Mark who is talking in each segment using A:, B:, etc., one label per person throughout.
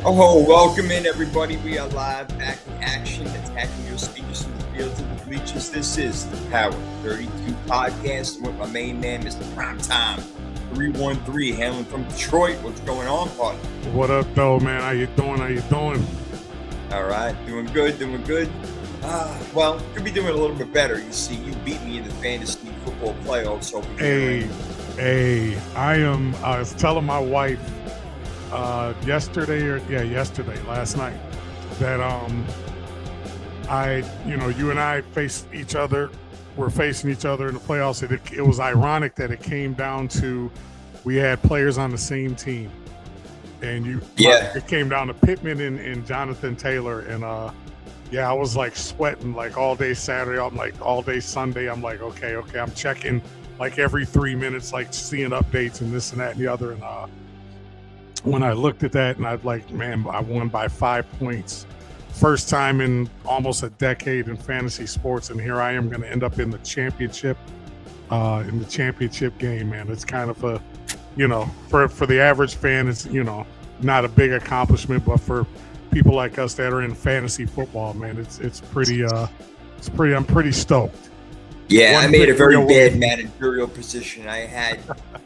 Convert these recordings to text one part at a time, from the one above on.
A: Oh, welcome in, everybody. We are live, back in action, attacking your speakers from the field to the bleachers. This is the Power 32 podcast with my main man, Mr. Primetime 313, hailing from Detroit. What's going on, partner?
B: What up, though, man? How you doing?
A: All right, doing good. Well, could be doing a little bit better. You see, you beat me in the fantasy football playoffs. So
B: I was telling my wife last night that you and I faced each other. We're facing each other in the playoffs. It was ironic that it came down to we had players on the same team, and it came down to Pittman and Jonathan Taylor, and I was like sweating like all day Saturday. I'm like all day Sunday. I'm like, okay. I'm checking like every 3 minutes, like seeing updates and this and that and the other. And when I looked at that, and I'd like, man, I won by 5 points. First time in almost a decade in fantasy sports, and here I am going to end up in the championship game, man. It's kind of a, for the average fan, it's, not a big accomplishment, but for people like us that are in fantasy football, man, it's pretty, I'm pretty stoked.
A: Yeah, I made a very bad managerial position. I had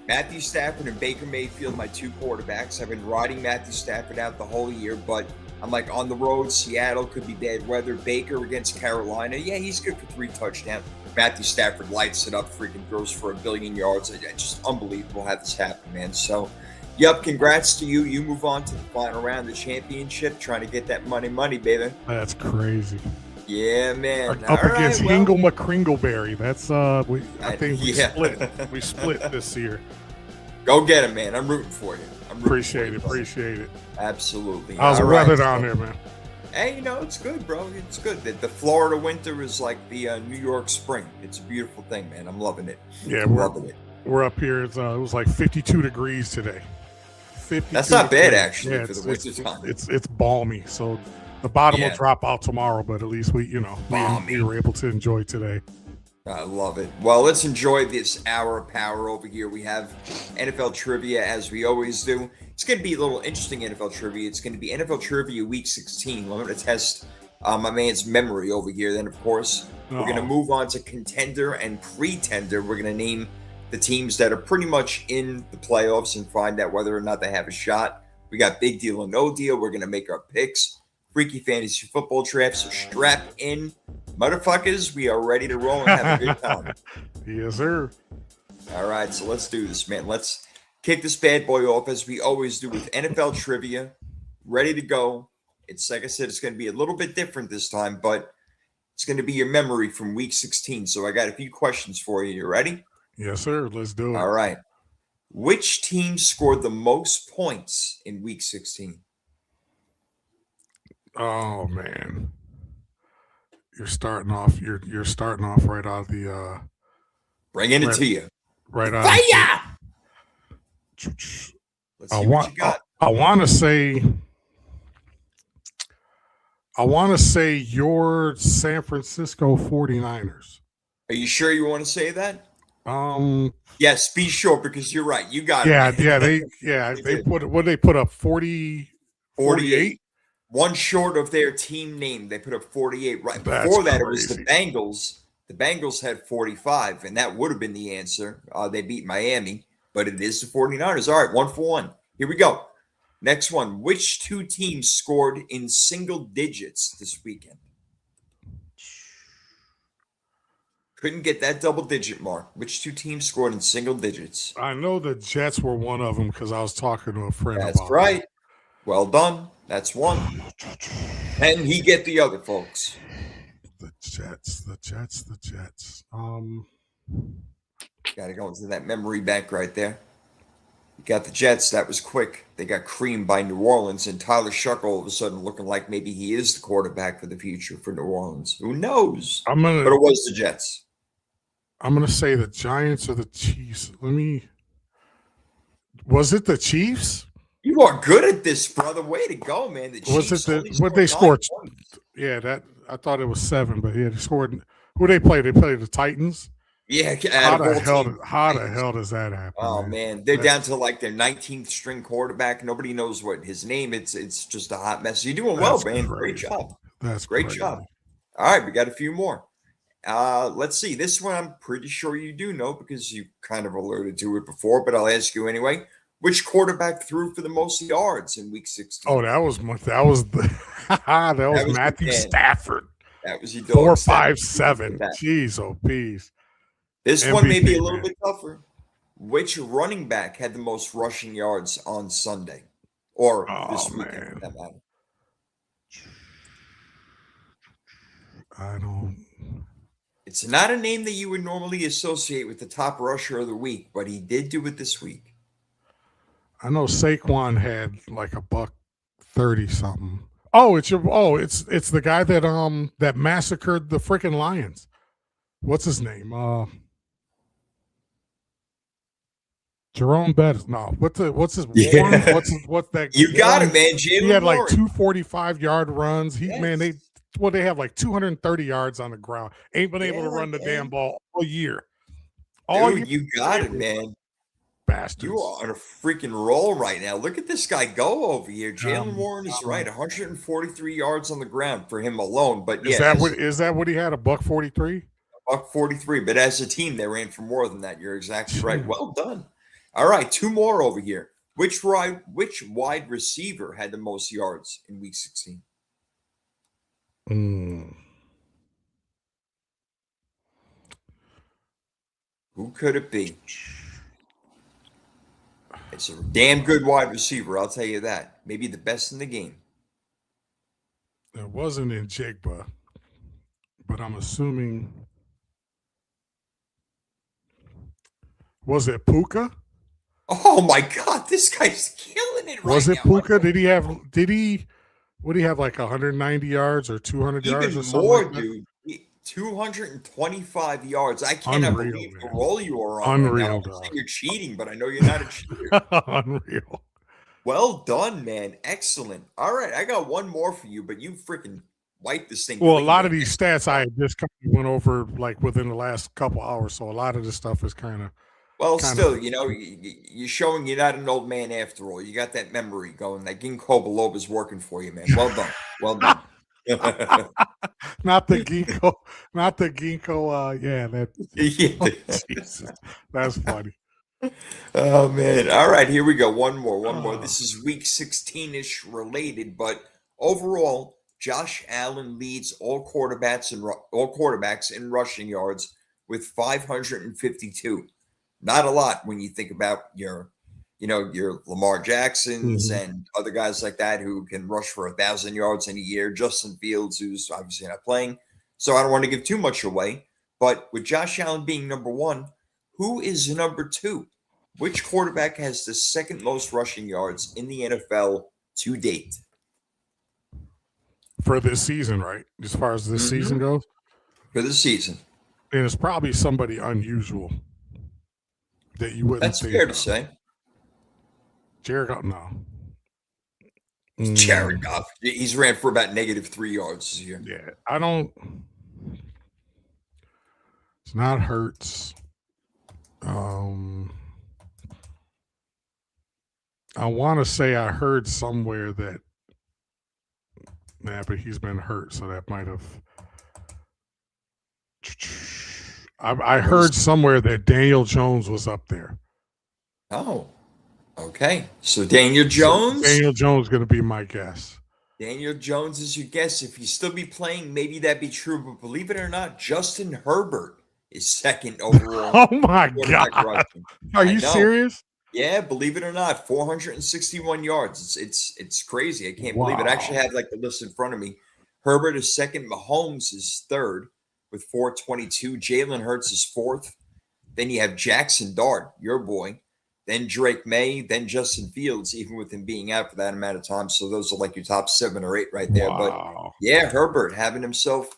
A: Matthew Stafford and Baker Mayfield, my two quarterbacks. I've been riding Matthew Stafford out the whole year, but I'm like on the road. Seattle could be bad weather. Baker against Carolina. Yeah, he's good for 3 touchdowns. Matthew Stafford lights it up, freaking throws for 1 billion yards. It's just unbelievable how this happened, man. So, yep, congrats to you. You move on to the final round of the championship, trying to get that money, baby.
B: That's crazy.
A: Yeah, man.
B: Up against Hingle McCringleberry. That's I think we split. We split this year.
A: Go get him, man. I'm rooting for you.
B: Appreciate it.
A: Absolutely.
B: How's the weather down there, man?
A: Hey, it's good, bro. It's good. The Florida winter is like the New York spring. It's a beautiful thing, man. I'm loving it.
B: Yeah, we're up here. It was like 52 degrees today.
A: That's not bad, actually,
B: yeah,
A: for the winter time.
B: It's balmy. So the bottom will drop out tomorrow, but at least we were able to enjoy today.
A: I love it. Well, let's enjoy this hour of power over here. We have NFL trivia, as we always do. It's going to be a little interesting NFL trivia. It's going to be NFL trivia Week 16. I'm going to test my man's memory over here. Then, of course, we're going to move on to contender and pretender. We're going to name the teams that are pretty much in the playoffs and find out whether or not they have a shot. We got big deal or no deal. We're going to make our picks. Freaky fantasy football draft. So strap in, motherfuckers. We are ready to roll and have a good time.
B: Yes, sir.
A: All right, so let's do this, man. Let's kick this bad boy off as we always do with NFL trivia. Ready to go. It's like I said, it's going to be a little bit different this time, but it's going to be your memory from Week 16. So I got a few questions for you. You ready?
B: Yes, sir. Let's do it.
A: All right. Which team scored the most points in Week 16?
B: Oh man, you're starting off. You're starting off right out of the.
A: Bringing it to you.
B: Right out.
A: Fire! Let's see what you got.
B: I want to say your San Francisco 49ers.
A: Are you sure you want to say that? Yes, be sure, because you're right. You got
B: it. They put up 48.
A: One short of their team name. They put up 48. Right
B: crazy.
A: Before that, it was the Bengals. The Bengals had 45, and that would have been the answer. They beat Miami, but it is the 49ers. All right, 1 for 1. Here we go. Next one. Which two teams scored in single digits this weekend? Couldn't get that double-digit mark. Which two teams scored in single digits?
B: I know the Jets were one of them because I was talking to a friend about it.
A: That's right. Well done. That's one. And he get the other, folks.
B: The Jets.
A: Got to go into that memory bank right there. You got the Jets. That was quick. They got creamed by New Orleans, and Tyler Shuck all of a sudden looking like maybe he is the quarterback for the future for New Orleans. Who knows? But it was the Jets.
B: I'm going to say the Giants or the Chiefs. Was it the Chiefs?
A: You are good at this, brother. Way to go, man. The Chiefs
B: what they scored? Yeah, I thought it was 7, but yeah, they scored. Who they played? They played the Titans.
A: Yeah,
B: How
A: out of
B: the
A: all
B: hell?
A: teams.
B: How the hell does that happen,
A: Oh
B: man?
A: man, they're down to like their 19th string quarterback. Nobody knows what his name. It's just a hot mess. You're doing well,
B: That's
A: man. Great
B: crazy.
A: job.
B: That's
A: Great
B: crazy.
A: job. All right, we got a few more. Let's see. This one I'm pretty sure you do know because you kind of alerted to it before, but I'll ask you anyway. Which quarterback threw for the most yards in Week
B: Oh,
A: 16?
B: that was that
A: That
B: was
A: was your
B: Matthew
A: man.
B: Stafford.
A: That was your
B: Four,
A: dog.
B: five,
A: With
B: seven.
A: that.
B: Jeez, oh, peace.
A: This one may be
B: MVP,
A: a little
B: man.
A: bit tougher. Which running back had the most rushing yards on Sunday or
B: Oh
A: this weekend for
B: man,
A: that matter?
B: I don't.
A: It's not a name that you would normally associate with the top rusher of the week, but he did do it this week.
B: I know Saquon had like a buck 30 something. Oh, it's the guy that massacred the freaking Lions. What's his name? Jerome Bettis. No, what's his Warren?
A: Yeah,
B: What's that
A: you got it,
B: Warren?
A: man.
B: He
A: Jalen
B: had like
A: Warren.
B: 245-yard runs.
A: Yes.
B: They have like 230 yards on the ground. Ain't been able
A: Yeah,
B: to run the damn
A: man.
B: ball all year. All year,
A: Dude, you got it, man. You
B: bastards.
A: are on a freaking roll right now. Look at this guy go over here. Jalen
B: Um,
A: Warren is right.
B: um,
A: 143 yards on the ground for him alone. But
B: is
A: yeah,
B: that
A: as
B: what is that what he had? A buck 43?
A: buck 43. But as a team, they ran for more than that. You're exactly right. Well done. All right, two more over here. Which wide receiver had the most yards in Week 16?
B: Mm.
A: Who could it be? It's a damn good wide receiver, I'll tell you that. Maybe the best in the game.
B: It wasn't in Jigba, but I'm assuming was it Puka?
A: Oh my God, this guy's killing it right
B: Was it
A: now.
B: Puka? Did he would he have like 190 yards or 200 yards or
A: Even
B: something
A: more,
B: like that?
A: dude. 225 yards. I cannot
B: Unreal,
A: believe the
B: man.
A: roll you are on right now. I'm
B: Unreal,
A: not saying
B: dog.
A: you're cheating, but I know you're not a cheater.
B: Unreal.
A: Well done, man. Excellent. All right, I got one more for you, but you freaking wiped this thing
B: Well, a
A: clean
B: lot
A: with
B: of these stats I just kind of went over like within the last couple hours, so a lot of this stuff is
A: Well,
B: kind of
A: still, you're showing you're not an old man after all. You got that memory going. That ginkgo biloba is working for you, man. Well done. Well done.
B: not the ginkgo, not the ginkgo. Yeah, that. Oh, Jesus, that's funny.
A: Oh man. All right, here we go. One more. One more.
B: Uh,
A: This is week 16-ish related, but overall, Josh Allen leads all quarterbacks in rushing yards with 552. Not a lot when you think about your Lamar Jacksons
B: mhm.
A: and other guys like that who can rush for 1,000 yards in a year. Justin Fields, who's obviously not playing, so I don't want to give too much away. But with Josh Allen being number one, who is number two? Which quarterback has the second most rushing yards in the NFL to date?
B: For this season, right? As far as this season
A: Mhm.
B: goes,
A: For the season.
B: and it's probably somebody unusual that you wouldn't
A: That's
B: think
A: fair to
B: of.
A: say.
B: Jared, no.
A: Jared
B: Mm,
A: Goff. He's ran for about -3 yards this year.
B: yeah, I don't. It's not Hurts. Um, I want to say I heard somewhere that, but he's been hurt, so that might have. I
A: What is?
B: heard somewhere that Daniel Jones was up there.
A: Oh, okay. So Daniel
B: So
A: Jones.
B: Daniel Jones is going to be my guess.
A: Daniel Jones is your guess. If he still be playing, maybe that'd be true. But believe it or not, Justin Herbert is second overall
B: Oh my
A: quarterback
B: God.
A: rushing.
B: Are
A: I
B: you
A: know.
B: serious?
A: Yeah, believe it or not, 461 yards. It's crazy. I can't believe it. I actually
B: Wow.
A: have like the list in front of me. Herbert is second. Mahomes is third with 422. Jalen Hurts is fourth. Then you have Jackson Dart, your boy. Then Drake May. Then Justin Fields, even with him being out for that amount of time. So those are like your top 7 or 8 right there. But
B: Wow.
A: yeah, Herbert having himself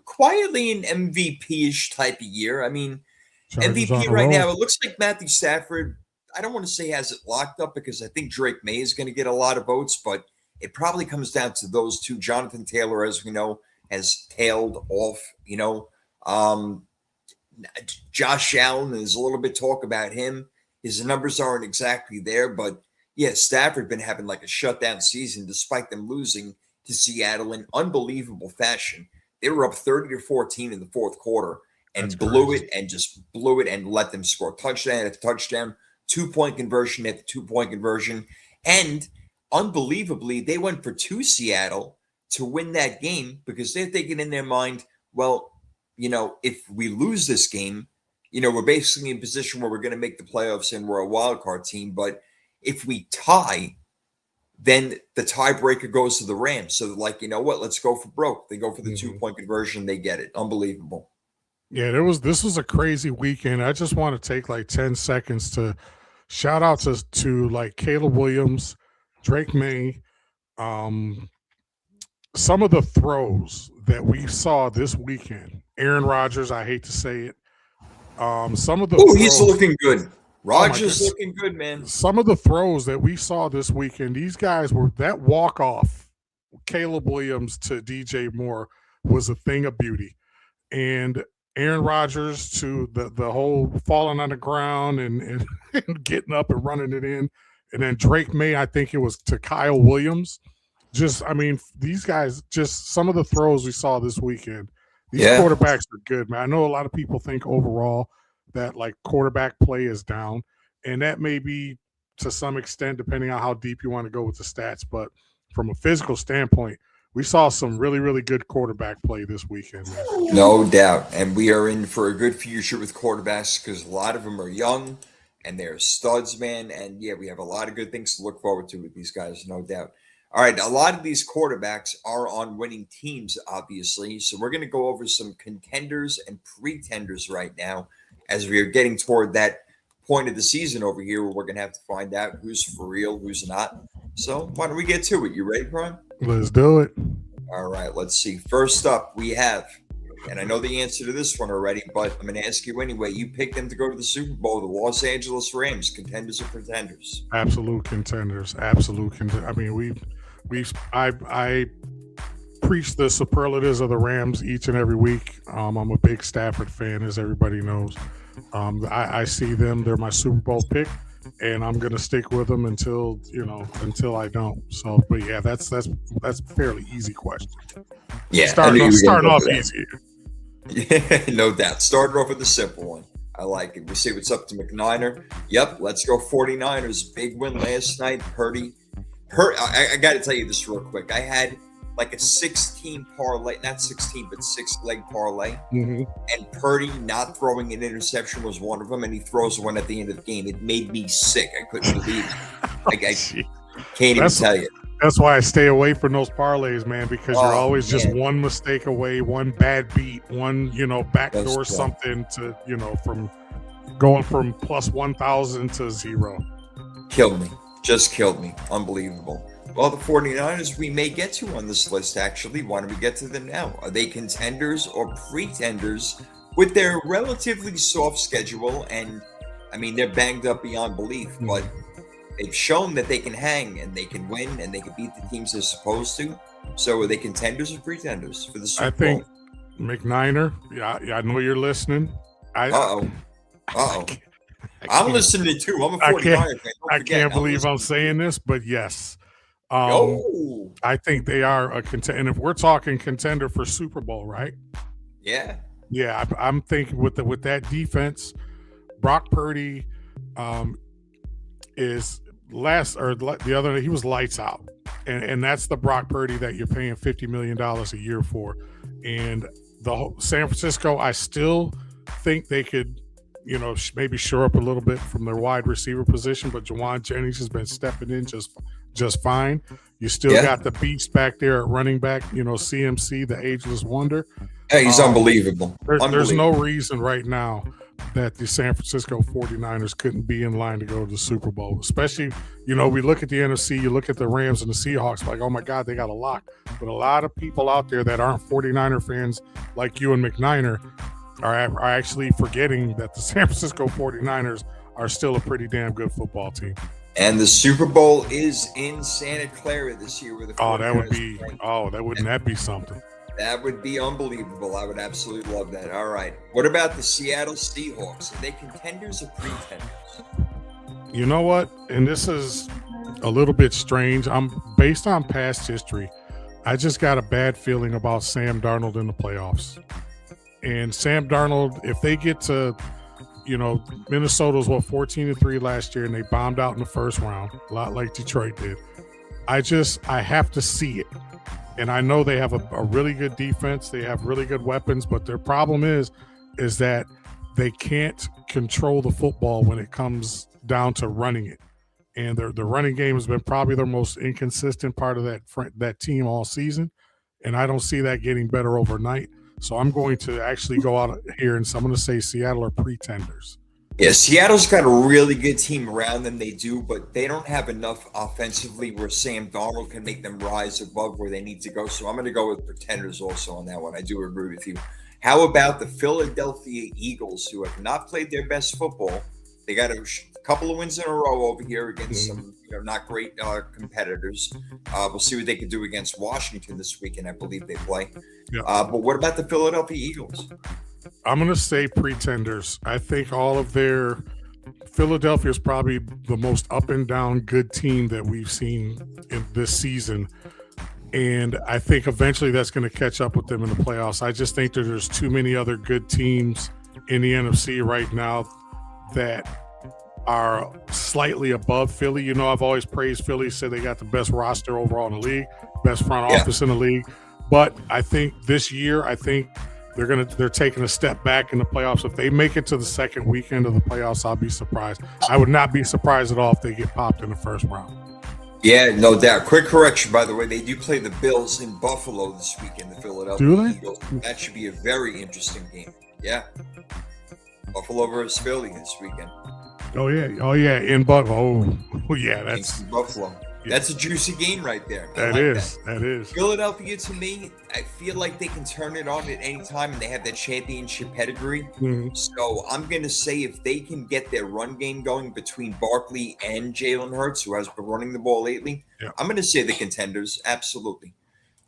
A: quietly an MVP-ish type of year. I mean,
B: Chargers on
A: MVP
B: a
A: right
B: roll.
A: now, it looks like Matthew Stafford. I don't want to say has it locked up because I think Drake May is going to get a lot of votes, but it probably comes down to those two. Jonathan Taylor, as we know, has tailed off. Um, Josh Allen, there's a little bit talk about him. His numbers aren't exactly there, but yeah, Stafford been having like a shutdown season despite them losing to Seattle in unbelievable fashion. They were up 30-14 in the fourth quarter
B: That's
A: and blew
B: crazy.
A: it and just blew it and let them score touchdown after touchdown, 2-point conversion after 2-point conversion. And unbelievably, they went for two Seattle to win that game because they're thinking in their mind, well, if we lose this game, we're basically in a position where we're going to make the playoffs and we're a wild card team. But if we tie, then the tiebreaker goes to the Rams. So they're like, you know what? Let's go for broke. They go for the 2-point conversion. They get it. Unbelievable.
B: Yeah, this was a crazy weekend. I just want to take like 10 seconds to shout out to like Caleb Williams, Drake May, some of the throws that we saw this weekend. Aaron Rodgers, I hate to say it. Some of the throws,
A: he's looking good. Rodgers looking good, man.
B: Some of the throws that we saw this weekend, these guys were that walk off. Caleb Williams to DJ Moore was a thing of beauty, and Aaron Rodgers to the whole falling on the ground and getting up and running it in, and then Drake May, I think it was to Kyle Williams. These guys, just some of the throws we saw this weekend. These quarterbacks are good, man. I know a lot of people think overall that like quarterback play is down, and that may be to some extent depending on how deep you want to go with the stats. But from a physical standpoint, we saw some really, really good quarterback play this weekend, man.
A: No doubt. And we are in for a good future with quarterbacks because a lot of them are young and they're studs, man. And yeah, we have a lot of good things to look forward to with these guys, no doubt. All right, a lot of these quarterbacks are on winning teams, obviously. So we're going to go over some contenders and pretenders right now as we are getting toward that point of the season over here where we're going to have to find out who's for real, who's not. So why don't we get to it? You ready, Brian?
B: Let's do it.
A: All right, let's see. First up, we have, and I know the answer to this one already, but I'm going to ask you anyway. You picked them to go to the Super Bowl, the Los Angeles Rams, contenders or pretenders?
B: Absolute contenders. Absolute contenders. I mean, I preach the superlatives of the Rams each and every week. I'm a big Stafford fan, as everybody knows. I see them. They're my Super Bowl pick, and I'm going to stick with them until I don't. So, but yeah, that's a fairly easy question.
A: Yeah,
B: starting off easy.
A: Yeah, no doubt. Started off with a simple one. I like it. We see what's up to McNiner. Yep, let's go 49ers. Big win last night. Purdy. I got to tell you this real quick. I had like a 16 parlay, not 16, but 6-leg parlay.
B: Mm-hmm.
A: And Purdy not throwing an interception was one of them, and he throws one at the end of the game. It made me sick. I couldn't believe it. I can't even tell you.
B: That's why I stay away from those parlays, man, because you're always just one mistake away, one bad beat, one, backdoor something to, from going from plus 1,000 to 0.
A: Killed me. Just killed me. Unbelievable. Well, the 49ers we may get to on this list, actually. Why don't we get to them now? Are they contenders or pretenders with their relatively soft schedule? And, they're banged up beyond belief, but they've shown that they can hang and they can win and they can beat the teams they're supposed to. So are they contenders or pretenders for the Super Bowl?
B: I think McNiner, I know you're listening.
A: I'm listening too. I'm a 49er fan.
B: I can't believe I'm saying this, but yes. I think they are a contender. And if we're talking contender for Super Bowl, right?
A: Yeah.
B: Yeah, I'm thinking with that defense, Brock Purdy is he was lights out. And that's the Brock Purdy that you're paying $50 million a year for. And the whole San Francisco, I still think they could maybe shore up a little bit from their wide receiver position, but Juwan Jennings has been stepping in just fine. You still got the beast back there at running back, CMC, the ageless wonder.
A: Hey, he's unbelievable.
B: There's no reason right now that the San Francisco 49ers couldn't be in line to go to the Super Bowl, especially, we look at the NFC, you look at the Rams and the Seahawks, like, oh my God, they got a lock. But a lot of people out there that aren't 49er fans like you and McNiner are actually forgetting that the San Francisco 49ers are still a pretty damn good football team.
A: And the Super Bowl is in Santa Clara this year with the 49ers.
B: Wouldn't that be something?
A: That would be unbelievable. I would absolutely love that. All right. What about the Seattle Seahawks? Are they contenders or pretenders?
B: You know what? And this is a little bit strange. I'm based on past history. I just got a bad feeling about Sam Darnold in the playoffs. And Sam Darnold, if they get to, Minnesota was 14-3 last year, and they bombed out in the first round, a lot like Detroit did. I have to see it. And I know they have a really good defense. They have really good weapons, but their problem is that they can't control the football when it comes down to running it. And the running game has been probably their most inconsistent part of that team all season. And I don't see that getting better overnight. So I'm going to actually go out here and so I'm going to say Seattle are pretenders.
A: Yeah, Seattle's got a really good team around them. They do, but they don't have enough offensively where Sam Darnold can make them rise above where they need to go. So I'm going to go with pretenders also on that one. I do agree with you. How about the Philadelphia Eagles, who have not played their best football? They got a couple of wins in a row over here against some not great competitors. We'll see what they can do against Washington this weekend. I believe they play.
B: Yeah.
A: But what about the Philadelphia Eagles?
B: I'm going to say pretenders. I think all of Philadelphia is probably the most up and down good team that we've seen in this season. And I think eventually that's going to catch up with them in the playoffs. I just think that there's too many other good teams in the NFC right now that are slightly above Philly. I've always praised Philly, said they got the best roster overall in the league, best front office in the league. But I think this year, they're taking a step back in the playoffs. If they make it to the second weekend of the playoffs, I'll be surprised. I would not be surprised at all if they get popped in the first round.
A: Yeah, no doubt. Quick correction, by the way, they do play the Bills in Buffalo this weekend, the Philadelphia Eagles. That should be a very interesting game. Yeah. Buffalo versus Philly this weekend.
B: Oh yeah, in Buffalo. Oh yeah, that's
A: Buffalo. Yeah. That's a juicy game right there.
B: That is.
A: Philadelphia, to me, I feel like they can turn it on at any time, and they have that championship pedigree. Mm-hmm. So I'm going to say if they can get their run game going between Barkley and Jalen Hurts, who has been running the ball lately, I'm going to say the contenders. Absolutely.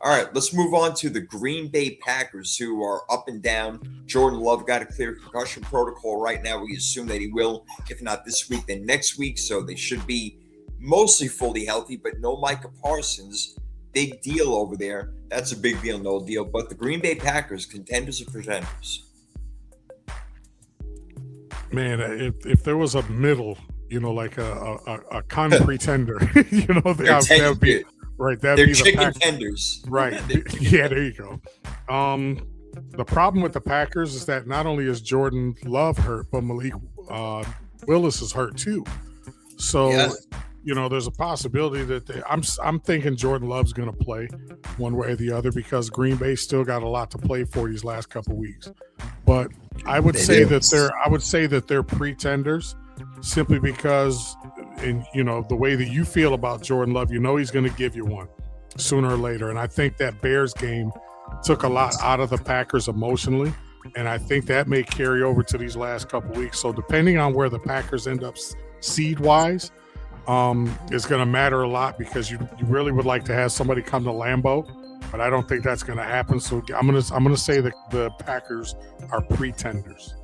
A: All right, let's move on to the Green Bay Packers, who are up and down. Jordan Love got a clear concussion protocol right now. We assume that he will, if not this week, then next week. So they should be mostly fully healthy, but no Micah Parsons. Big deal over there. That's a big deal, no deal. But the Green Bay Packers, contenders or pretenders?
B: Man, if there was a middle, like a contender, that would be right. That'd be
A: chicken
B: the Packers.
A: Tenders,
B: right? Yeah, there you go. The problem with the Packers is that not only is Jordan Love hurt, but Malik Willis is hurt too. So. Yes. There's a possibility that I'm thinking Jordan Love's going to play one way or the other because Green Bay still got a lot to play for these last couple of weeks. But I would say that they're pretenders simply because, the way that you feel about Jordan Love, he's going to give you one sooner or later. And I think that Bears game took a lot out of the Packers emotionally, and I think that may carry over to these last couple of weeks. So depending on where the Packers end up seed-wise, it's going to matter a lot because you really would like to have somebody come to Lambeau, but I don't think that's going to happen. So I'm going to say that the Packers are pretenders.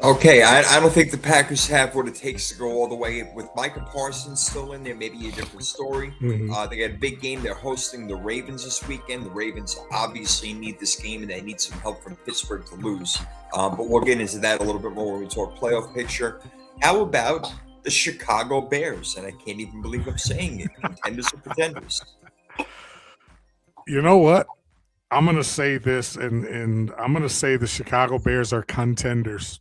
A: Okay, I don't think the Packers have what it takes to go all the way with Micah Parsons still in there. Maybe a different story. Mm-hmm. They got a big game. They're hosting the Ravens this weekend. The Ravens obviously need this game, and they need some help from Pittsburgh to lose. But we'll get into that a little bit more when we talk playoff picture. How about the Chicago Bears? And I can't even believe I'm saying it. Contenders or pretenders?
B: You know what? I'm going to say this, and I'm going to say the Chicago Bears are contenders.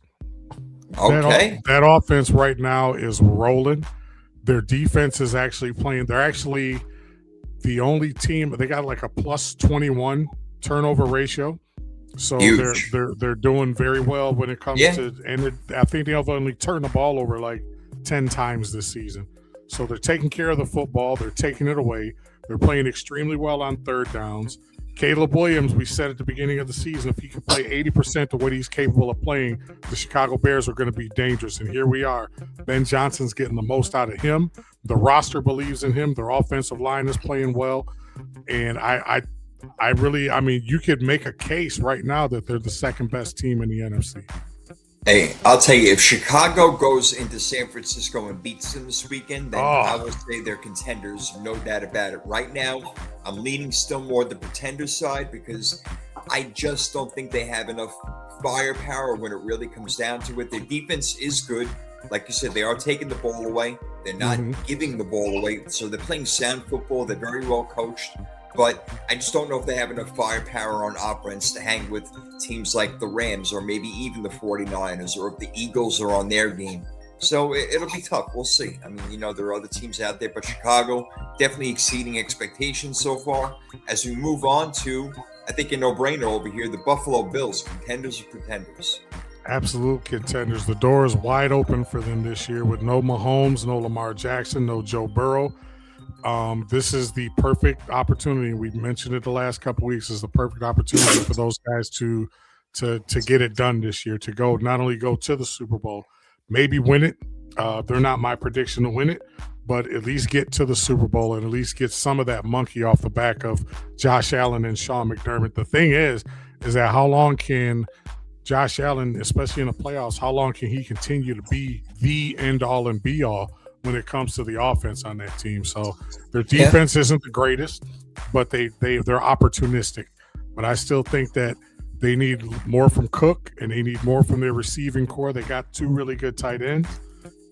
A: Okay.
B: That offense right now is rolling. Their defense is actually playing. They're actually the only team. They got like a plus 21 turnover ratio. So
A: huge.
B: they're doing very well when it comes to, and I think they've only turned the ball over like 10 times this season. So they're taking care of the football. They're taking it away. They're playing extremely well on third downs. Caleb Williams, we said at the beginning of the season, if he can play 80% of what he's capable of playing, the Chicago Bears are going to be dangerous. And here we are. Ben Johnson's getting the most out of him. The roster believes in him. Their offensive line is playing well. And I I mean, you could make a case right now that they're the second best team in the NFC.
A: Hey, I'll tell you, if Chicago goes into San Francisco and beats them this weekend, then I will say they're contenders, no doubt about it. Right now, I'm leaning still more the pretender side because I just don't think they have enough firepower when it really comes down to it. Their defense is good. Like you said, they are taking the ball away. They're not giving the ball away. So they're playing sound football. They're very well coached. But I just don't know if they have enough firepower on offense to hang with teams like the Rams or maybe even the 49ers, or if the Eagles are on their game. So it'll be tough. We'll see. I mean, there are other teams out there, but Chicago definitely exceeding expectations so far. As we move on to, I think, a no-brainer over here, the Buffalo Bills, contenders or pretenders?
B: Absolute contenders. The door is wide open for them this year with no Mahomes, no Lamar Jackson, no Joe Burrow. This is the perfect opportunity. We mentioned it the last couple of weeks. Is the perfect opportunity for those guys to get it done this year. To go not only go to the Super Bowl, maybe win it. They're not my prediction to win it, but at least get to the Super Bowl and at least get some of that monkey off the back of Josh Allen and Sean McDermott. The thing is that how long can Josh Allen, especially in the playoffs, how long can he continue to be the end all and be all when it comes to the offense on that team? So their defense isn't the greatest, but they're opportunistic. But I still think that they need more from Cook and they need more from their receiving core. They got two really good tight ends,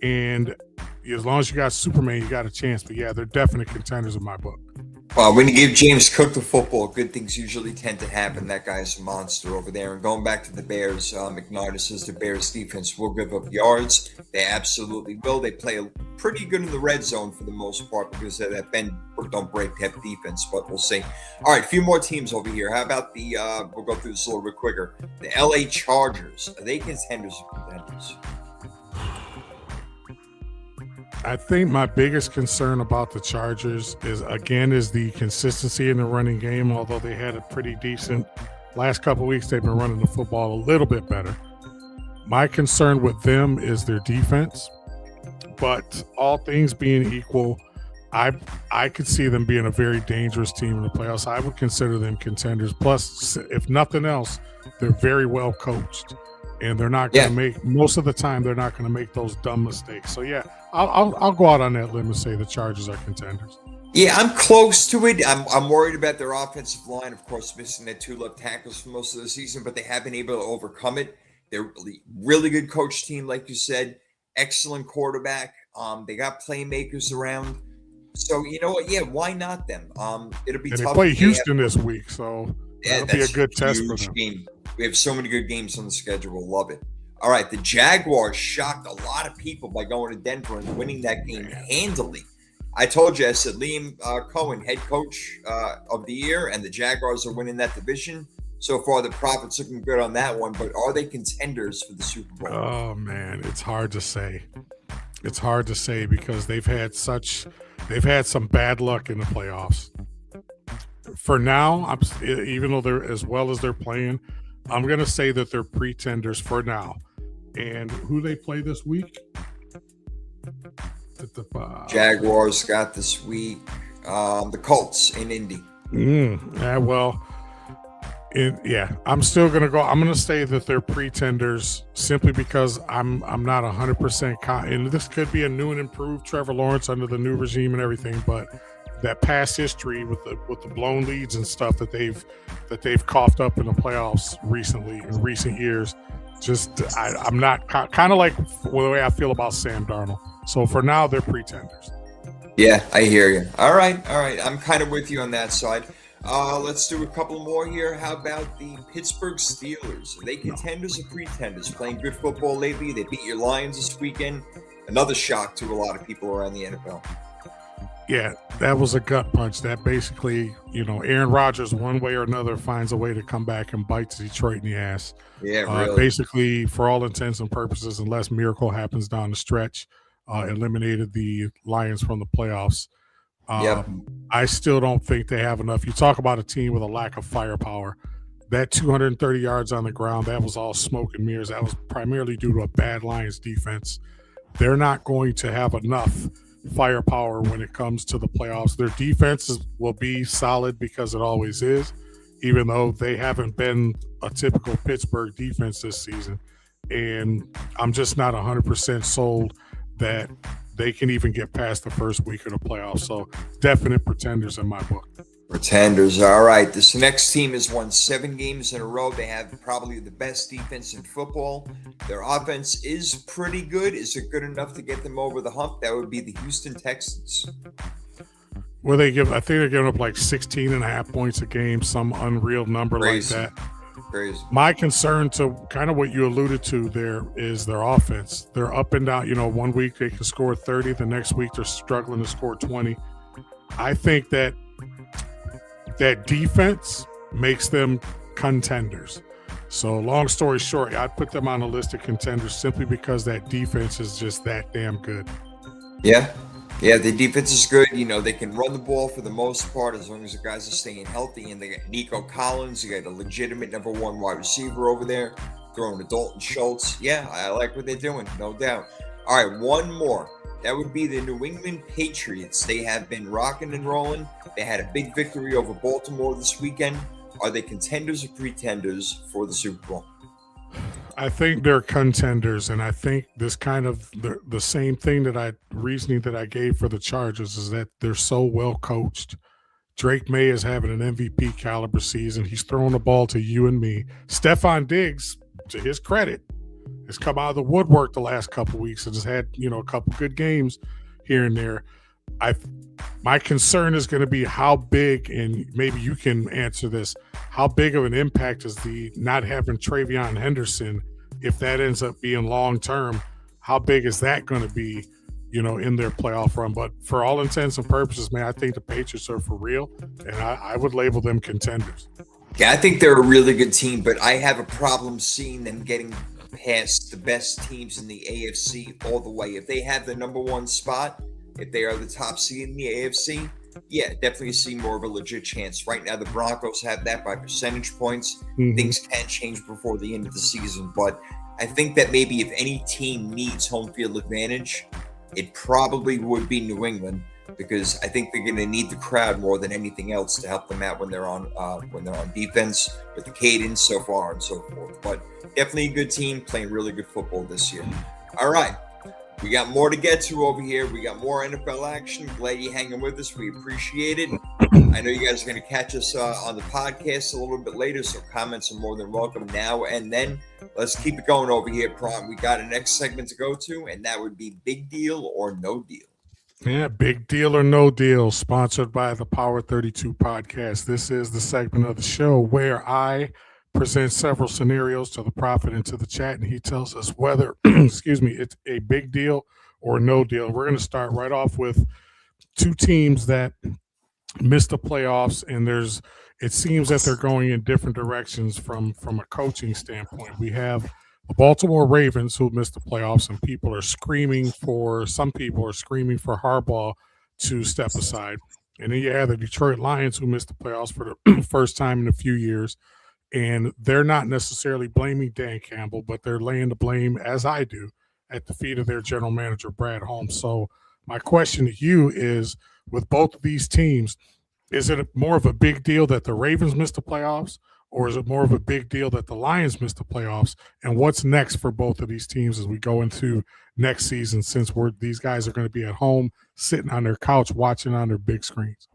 B: and as long as you got Superman, you got a chance. But yeah, they're definite contenders in my book.
A: Well, when you give James Cook the football, good things usually tend to happen. That guy's a monster over there. And going back to the Bears, McNardo says the Bears defense will give up yards. They absolutely will. They play pretty good in the red zone for the most part because of that bend don't break type defense, but we'll see. All right, a few more teams over here. How about the, we'll go through this a little bit quicker. The LA Chargers, are they contenders or contenders?
B: I think my biggest concern about the Chargers is the consistency in the running game. Although they had a pretty decent last couple of weeks, they've been running the football a little bit better. My concern with them is their defense. But all things being equal, I could see them being a very dangerous team in the playoffs. I would consider them contenders. Plus, if nothing else, they're very well coached. And they're not going to make, most of the time, they're not going to make those dumb mistakes. So, yeah, I'll go out on that limb and say the Chargers are contenders.
A: Yeah, I'm close to it. I'm worried about their offensive line, of course, missing their two left tackles for most of the season, but they have been able to overcome it. They're really good coach team, like you said. Excellent quarterback. They got playmakers around. So, you know what? Yeah, why not them? It'll be tough.
B: They play Houston this week, so that'll be a good test for them.
A: Game. We have so many good games on the schedule. We'll love it. All right, the Jaguars shocked a lot of people by going to Denver and winning that game handily. I told you, I said Liam Cohen, head coach of the year, and the Jaguars are winning that division. So far, the Profits looking good on that one, but are they contenders for the Super Bowl?
B: Oh, man, it's hard to say. It's hard to say because they've had some bad luck in the playoffs. For now, even though they're as well as they're playing, I'm going to say that they're pretenders for now. And who they play this week?
A: Jaguars got this week the Colts in Indy. I'm still going to go. I'm going to say that they're pretenders simply because I'm not 100% and this could be a new and improved Trevor Lawrence under the new regime and everything, but that past history with the blown leads and stuff that they've coughed up in the playoffs recently in recent years, I'm not kind of like the way I feel about Sam Darnold. So for now, they're pretenders. Yeah, I hear you. All right. I'm kind of with you on that side. Let's do a couple more here. How about the Pittsburgh Steelers? Are they contenders or pretenders? Playing good football lately. They beat your Lions this weekend. Another shock to a lot of people around the NFL.
B: Yeah, that was a gut punch. That basically, Aaron Rodgers, one way or another, finds a way to come back and bite Detroit in the ass.
A: Yeah, really.
B: Basically, for all intents and purposes, unless miracle happens down the stretch, eliminated the Lions from the playoffs. I still don't think they have enough. You talk about a team with a lack of firepower. That 230 yards on the ground, that was all smoke and mirrors. That was primarily due to a bad Lions defense. They're not going to have enough firepower when it comes to the playoffs. Their defense will be solid because it always is, even though they haven't been a typical Pittsburgh defense this season. And I'm just not 100% sold that they can even get past the first week of the playoffs. So definite pretenders in my book.
A: Pretenders. All right. This next team has won 7 games in a row. They have probably the best defense in football. Their offense is pretty good. Is it good enough to get them over the hump? That would be the Houston Texans.
B: Well, I think they're giving up like 16 and a half points a game, some unreal number
A: Crazy.
B: like that.
A: Crazy.
B: My concern to kind of what you alluded to there is their offense. They're up and down. 1 week they can score 30. The next week they're struggling to score 20. I think that defense makes them contenders. So long story short, I'd put them on a list of contenders simply because that defense is just that damn good.
A: Yeah. Yeah, the defense is good. They can run the ball for the most part as long as the guys are staying healthy. And they got Nico Collins. You got a legitimate number 1 wide receiver over there, throwing to Dalton Schultz. Yeah, I like what they're doing, no doubt. All right, one more. That would be the New England Patriots. They have been rocking and rolling. They had a big victory over Baltimore this weekend. Are they contenders or pretenders for the Super Bowl?
B: I think they're contenders, and I think this kind of the same thing reasoning that I gave for the Chargers is that they're so well coached. Drake May is having an MVP caliber season. He's throwing the ball to you and me. Stephon Diggs, to his credit, has come out of the woodwork the last couple of weeks and has had a couple good games here and there. My concern is going to be how big, and maybe you can answer this, how big of an impact is the not having Travion Henderson, if that ends up being long term, how big is that going to be, in their playoff run? But for all intents and purposes, man, I think the Patriots are for real, and I would label them contenders.
A: Yeah, I think they're a really good team, but I have a problem seeing them getting past the best teams in the AFC all the way. If they have the number 1 spot, if they are the top seed in the AFC, yeah, definitely see more of a legit chance. Right now, the Broncos have that by percentage points. Mm-hmm. Things can change before the end of the season, but I think that maybe if any team needs home field advantage, it probably would be New England, because I think they're going to need the crowd more than anything else to help them out when they're on defense, with the cadence, so far and so forth. But definitely a good team playing really good football this year. All right. We got more to get to over here. We got more NFL action. Glad you hanging with us. We appreciate it. I know you guys are going to catch us on the podcast a little bit later, so comments are more than welcome now and then. Let's keep it going over here, Prom. We got a next segment to go to, and that would be Big Deal or No Deal.
B: Yeah, Big Deal or No Deal, sponsored by the Power 32 podcast. This is the segment of the show where I present several scenarios to the prophet and to the chat, and he tells us whether, it's a big deal or no deal. We're going to start right off with 2 teams that missed the playoffs, and it seems that they're going in different directions from a coaching standpoint. We have the Baltimore Ravens, who missed the playoffs, and some people are screaming for Harbaugh to step aside. And then you have the Detroit Lions, who missed the playoffs for the first time in a few years. And they're not necessarily blaming Dan Campbell, but they're laying the blame, as I do, at the feet of their general manager, Brad Holmes. So my question to you is, with both of these teams, is it more of a big deal that the Ravens missed the playoffs, or is it more of a big deal that the Lions missed the playoffs? And what's next for both of these teams as we go into next season, since these guys are going to be at home, sitting on their couch, watching on their big screens?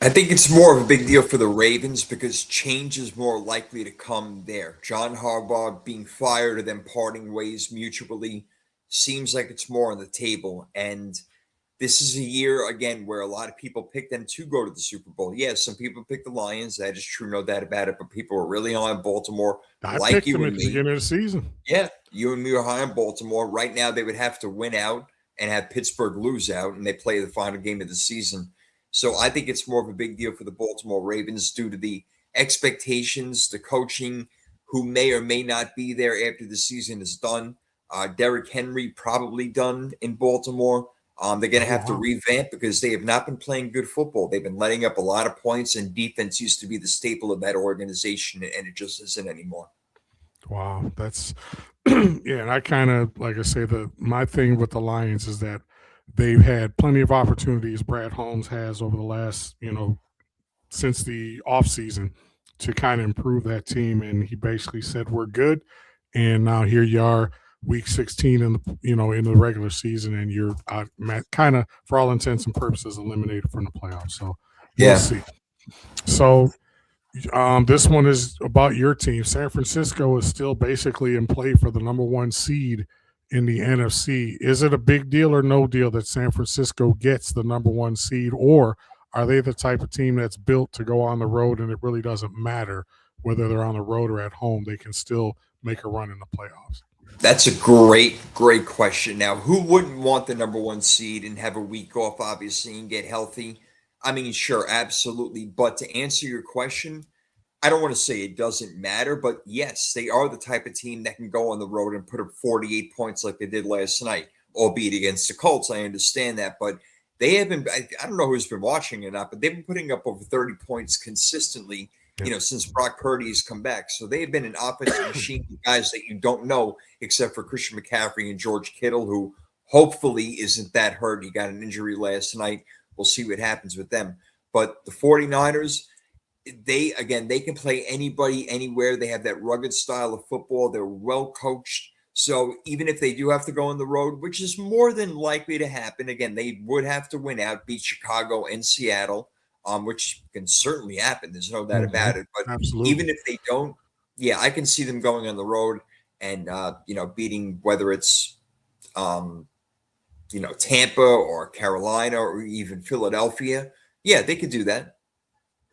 A: I think it's more of a big deal for the Ravens because change is more likely to come there. John Harbaugh being fired or them parting ways mutually seems like it's more on the table. And this is a year, again, where a lot of people pick them to go to the Super Bowl. Yes, some people pick the Lions. That is true, no doubt about it. But people are really on Baltimore.
B: I picked them at the beginning of the season.
A: Yeah, you and me are high on Baltimore. Right now, they would have to win out and have Pittsburgh lose out, and they play the final game of the season. So I think it's more of a big deal for the Baltimore Ravens due to the expectations, the coaching, who may or may not be there after the season is done. Derrick Henry probably done in Baltimore. They're going to have to revamp because they have not been playing good football. They've been letting up a lot of points, and defense used to be the staple of that organization, and it just isn't anymore.
B: Wow, that's yeah. And I kind of, like I say, my thing with the Lions is that they've had plenty of opportunities. Brad Holmes has over the last, since the offseason to kind of improve that team. And he basically said, we're good. And now here you are, week 16 in the regular season, and you're kind of, for all intents and purposes, eliminated from the playoffs. So we'll
A: Yeah.
B: see. So this one is about your team. San Francisco is still basically in play for the number one seed in the NFC. Is it a big deal or no deal that San Francisco gets the number one seed, or are they the type of team that's built to go on the road and it really doesn't matter whether they're on the road or at home? They can still make a run in the playoffs.
A: That's a great question. Now, who wouldn't want the number one seed and have a week off, obviously, and get healthy? I mean, sure, absolutely. But to answer your question, I don't want to say it doesn't matter, but yes, they are the type of team that can go on the road and put up 48 points like they did last night, albeit against the Colts. I understand that, but they have been, I don't know who's been watching or not, but they've been putting up over 30 points consistently, since Brock Purdy has come back. So they have been an offensive machine, guys that you don't know, except for Christian McCaffrey and George Kittle, who hopefully isn't that hurt. He got an injury last night. We'll see what happens with them. But the 49ers, they can play anybody anywhere. They have that rugged style of football. They're well coached. So even if they do have to go on the road, which is more than likely to happen, again, they would have to win out, beat Chicago and Seattle, which can certainly happen. There's no doubt about it. But
B: Absolutely.
A: even if they don't, I can see them going on the road and beating, whether it's Tampa or Carolina or even Philadelphia. Yeah, they could do that.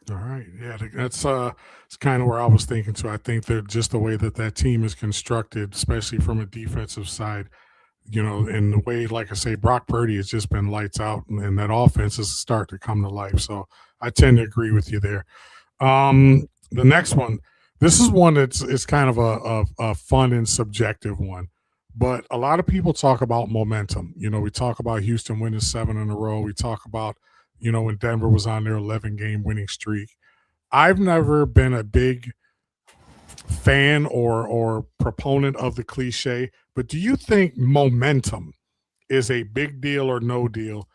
B: All right. Yeah, that's it's kind of where I was thinking too. I think that just the way that team is constructed, especially from a defensive side, and the way, like I say, Brock Purdy has just been lights out, and that offense is starting to come to life. So I tend to agree with you there. The next one, this is one that's it's kind of a fun and subjective one, but a lot of people talk about momentum. We talk about Houston winning 7 in a row. We talk about when Denver was on their 11-game winning streak. I've never been a big fan or proponent of the cliche, but do you think momentum is a big deal or no deal?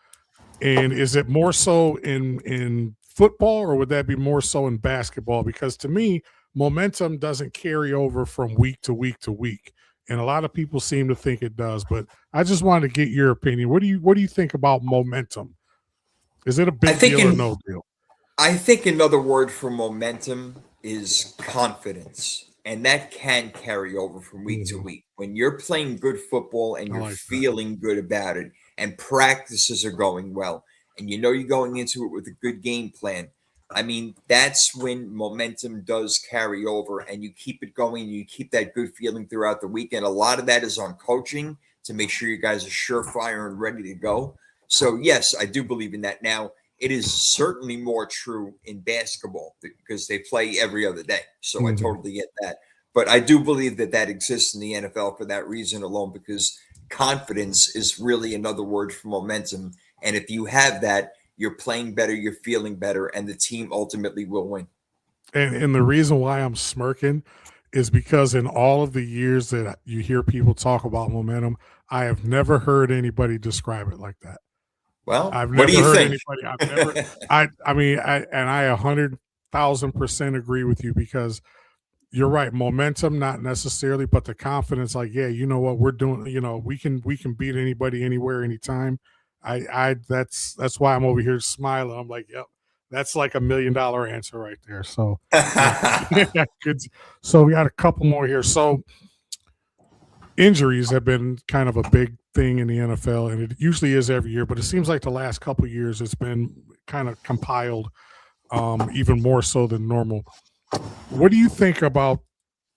B: And is it more so in football, or would that be more so in basketball? Because to me, momentum doesn't carry over from week to week to week. And a lot of people seem to think it does, but I just wanted to get your opinion. What do you think about momentum? Is it a big deal or no deal?
A: I think another word for momentum is confidence. And that can carry over from week to week. When you're playing good football and you're feeling good about it and practices are going well and you're going into it with a good game plan, I mean, that's when momentum does carry over and you keep it going and you keep that good feeling throughout the weekend. A lot of that is on coaching to make sure you guys are surefire and ready to go. So, yes, I do believe in that. Now, it is certainly more true in basketball because they play every other day. So I totally get that. But I do believe that exists in the NFL for that reason alone, because confidence is really another word for momentum. And if you have that, you're playing better, you're feeling better, and the team ultimately will win.
B: And the reason why I'm smirking is because in all of the years that you hear people talk about momentum, I have never heard anybody describe it like that.
A: Well,
B: I've
A: what
B: never
A: do you
B: heard
A: think?
B: anybody. I've never. I mean, I 100,000% agree with you, because you're right. Momentum, not necessarily, but the confidence. Like, yeah, you know what we're doing. We can beat anybody, anywhere, anytime. That's why I'm over here smiling. I'm like, yep, that's like $1 million answer right there. So, yeah, good. So we got a couple more here. So injuries have been kind of a big thing in the NFL, and it usually is every year, but it seems like the last couple of years it's been kind of compiled, even more so than normal. What do you think about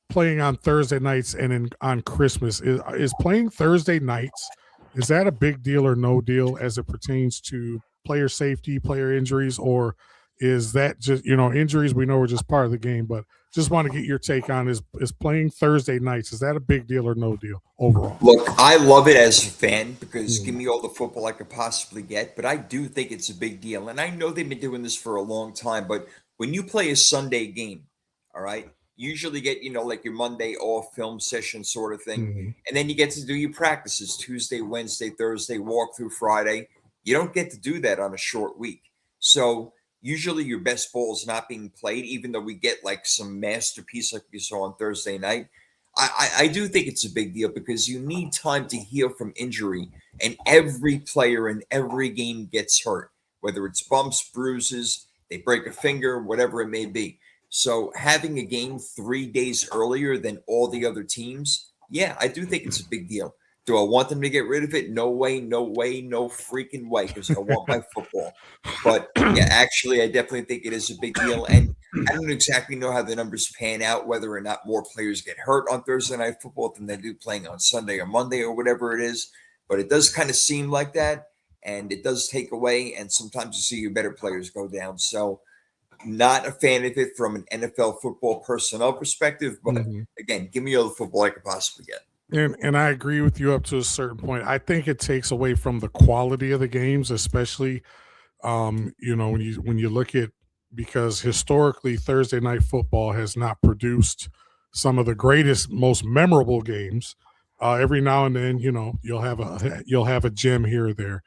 B: playing on Thursday nights and on Christmas? Is playing Thursday nights, is that a big deal or no deal as it pertains to player safety, player injuries, or is that just, injuries we know are just part of the game, but just want to get your take on is playing Thursday nights, is that a big deal or no deal overall?
A: Look, I love it as a fan because give me all the football I could possibly get, but I do think it's a big deal. And I know they've been doing this for a long time, but when you play a Sunday game, all right, You usually get, like your Monday off film session sort of thing.
B: Hmm.
A: And then you get to do your practices Tuesday, Wednesday, Thursday, walk through Friday. You don't get to do that on a short week. So usually your best ball is not being played, even though we get like some masterpiece like we saw on Thursday night. I do think it's a big deal because you need time to heal from injury, and every player in every game gets hurt, whether it's bumps, bruises, they break a finger, whatever it may be. So having a game 3 days earlier than all the other teams, yeah, I do think it's a big deal. Do I want them to get rid of it? No way, no way, no freaking way, because I want my football. But yeah, actually, I definitely think it is a big deal. And I don't exactly know how the numbers pan out, whether or not more players get hurt on Thursday night football than they do playing on Sunday or Monday or whatever it is. But it does kind of seem like that. And it does take away. And sometimes you see your better players go down. So not a fan of it from an NFL football personnel perspective. But
B: Hmm.
A: again, give me all the football I could possibly get.
B: And I agree with you up to a certain point. I think it takes away from the quality of the games, especially when you look at, because historically Thursday night football has not produced some of the greatest, most memorable games. Every now and then, you'll have a gem here or there,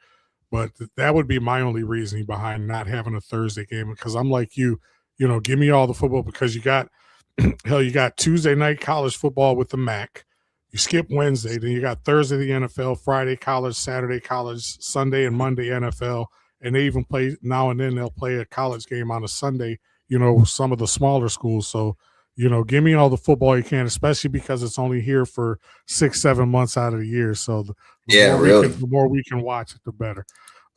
B: but that would be my only reasoning behind not having a Thursday game, because I'm like give me all the football, because you got hell, you got Tuesday night college football with the MAC. You skip Wednesday, then you got Thursday the NFL, Friday college, Saturday college, Sunday and Monday NFL, and they even play now and then they'll play a college game on a Sunday. Some of the smaller schools. So give me all the football you can, especially because it's only here for 6-7 months out of the year. So
A: Yeah, really.
B: the more we can watch it, the better.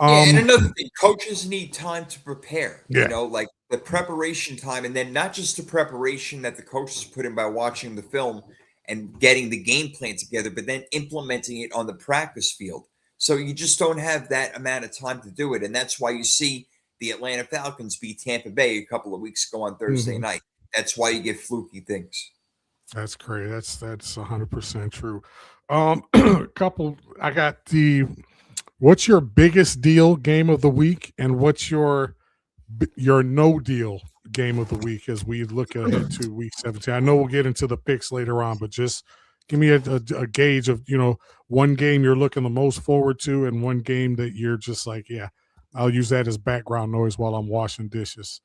A: Yeah, and
B: Um,
A: another thing, coaches need time to prepare,
B: yeah.
A: like the preparation time, and then not just the preparation that the coaches put in by watching the film and getting the game plan together, but then implementing it on the practice field. So you just don't have that amount of time to do it. And that's why you see the Atlanta Falcons beat Tampa Bay a couple of weeks ago on Thursday
B: Mhm.
A: night. That's why you get fluky things.
B: That's great. That's 100% true. Couple. I got What's your biggest deal game of the week, and what's your no deal game of the week as we look ahead to week 17? I know we'll get into the picks later on, but just give me a gauge of one game you're looking the most forward to, and one game that you're just like, yeah, I'll use that as background noise while I'm washing dishes.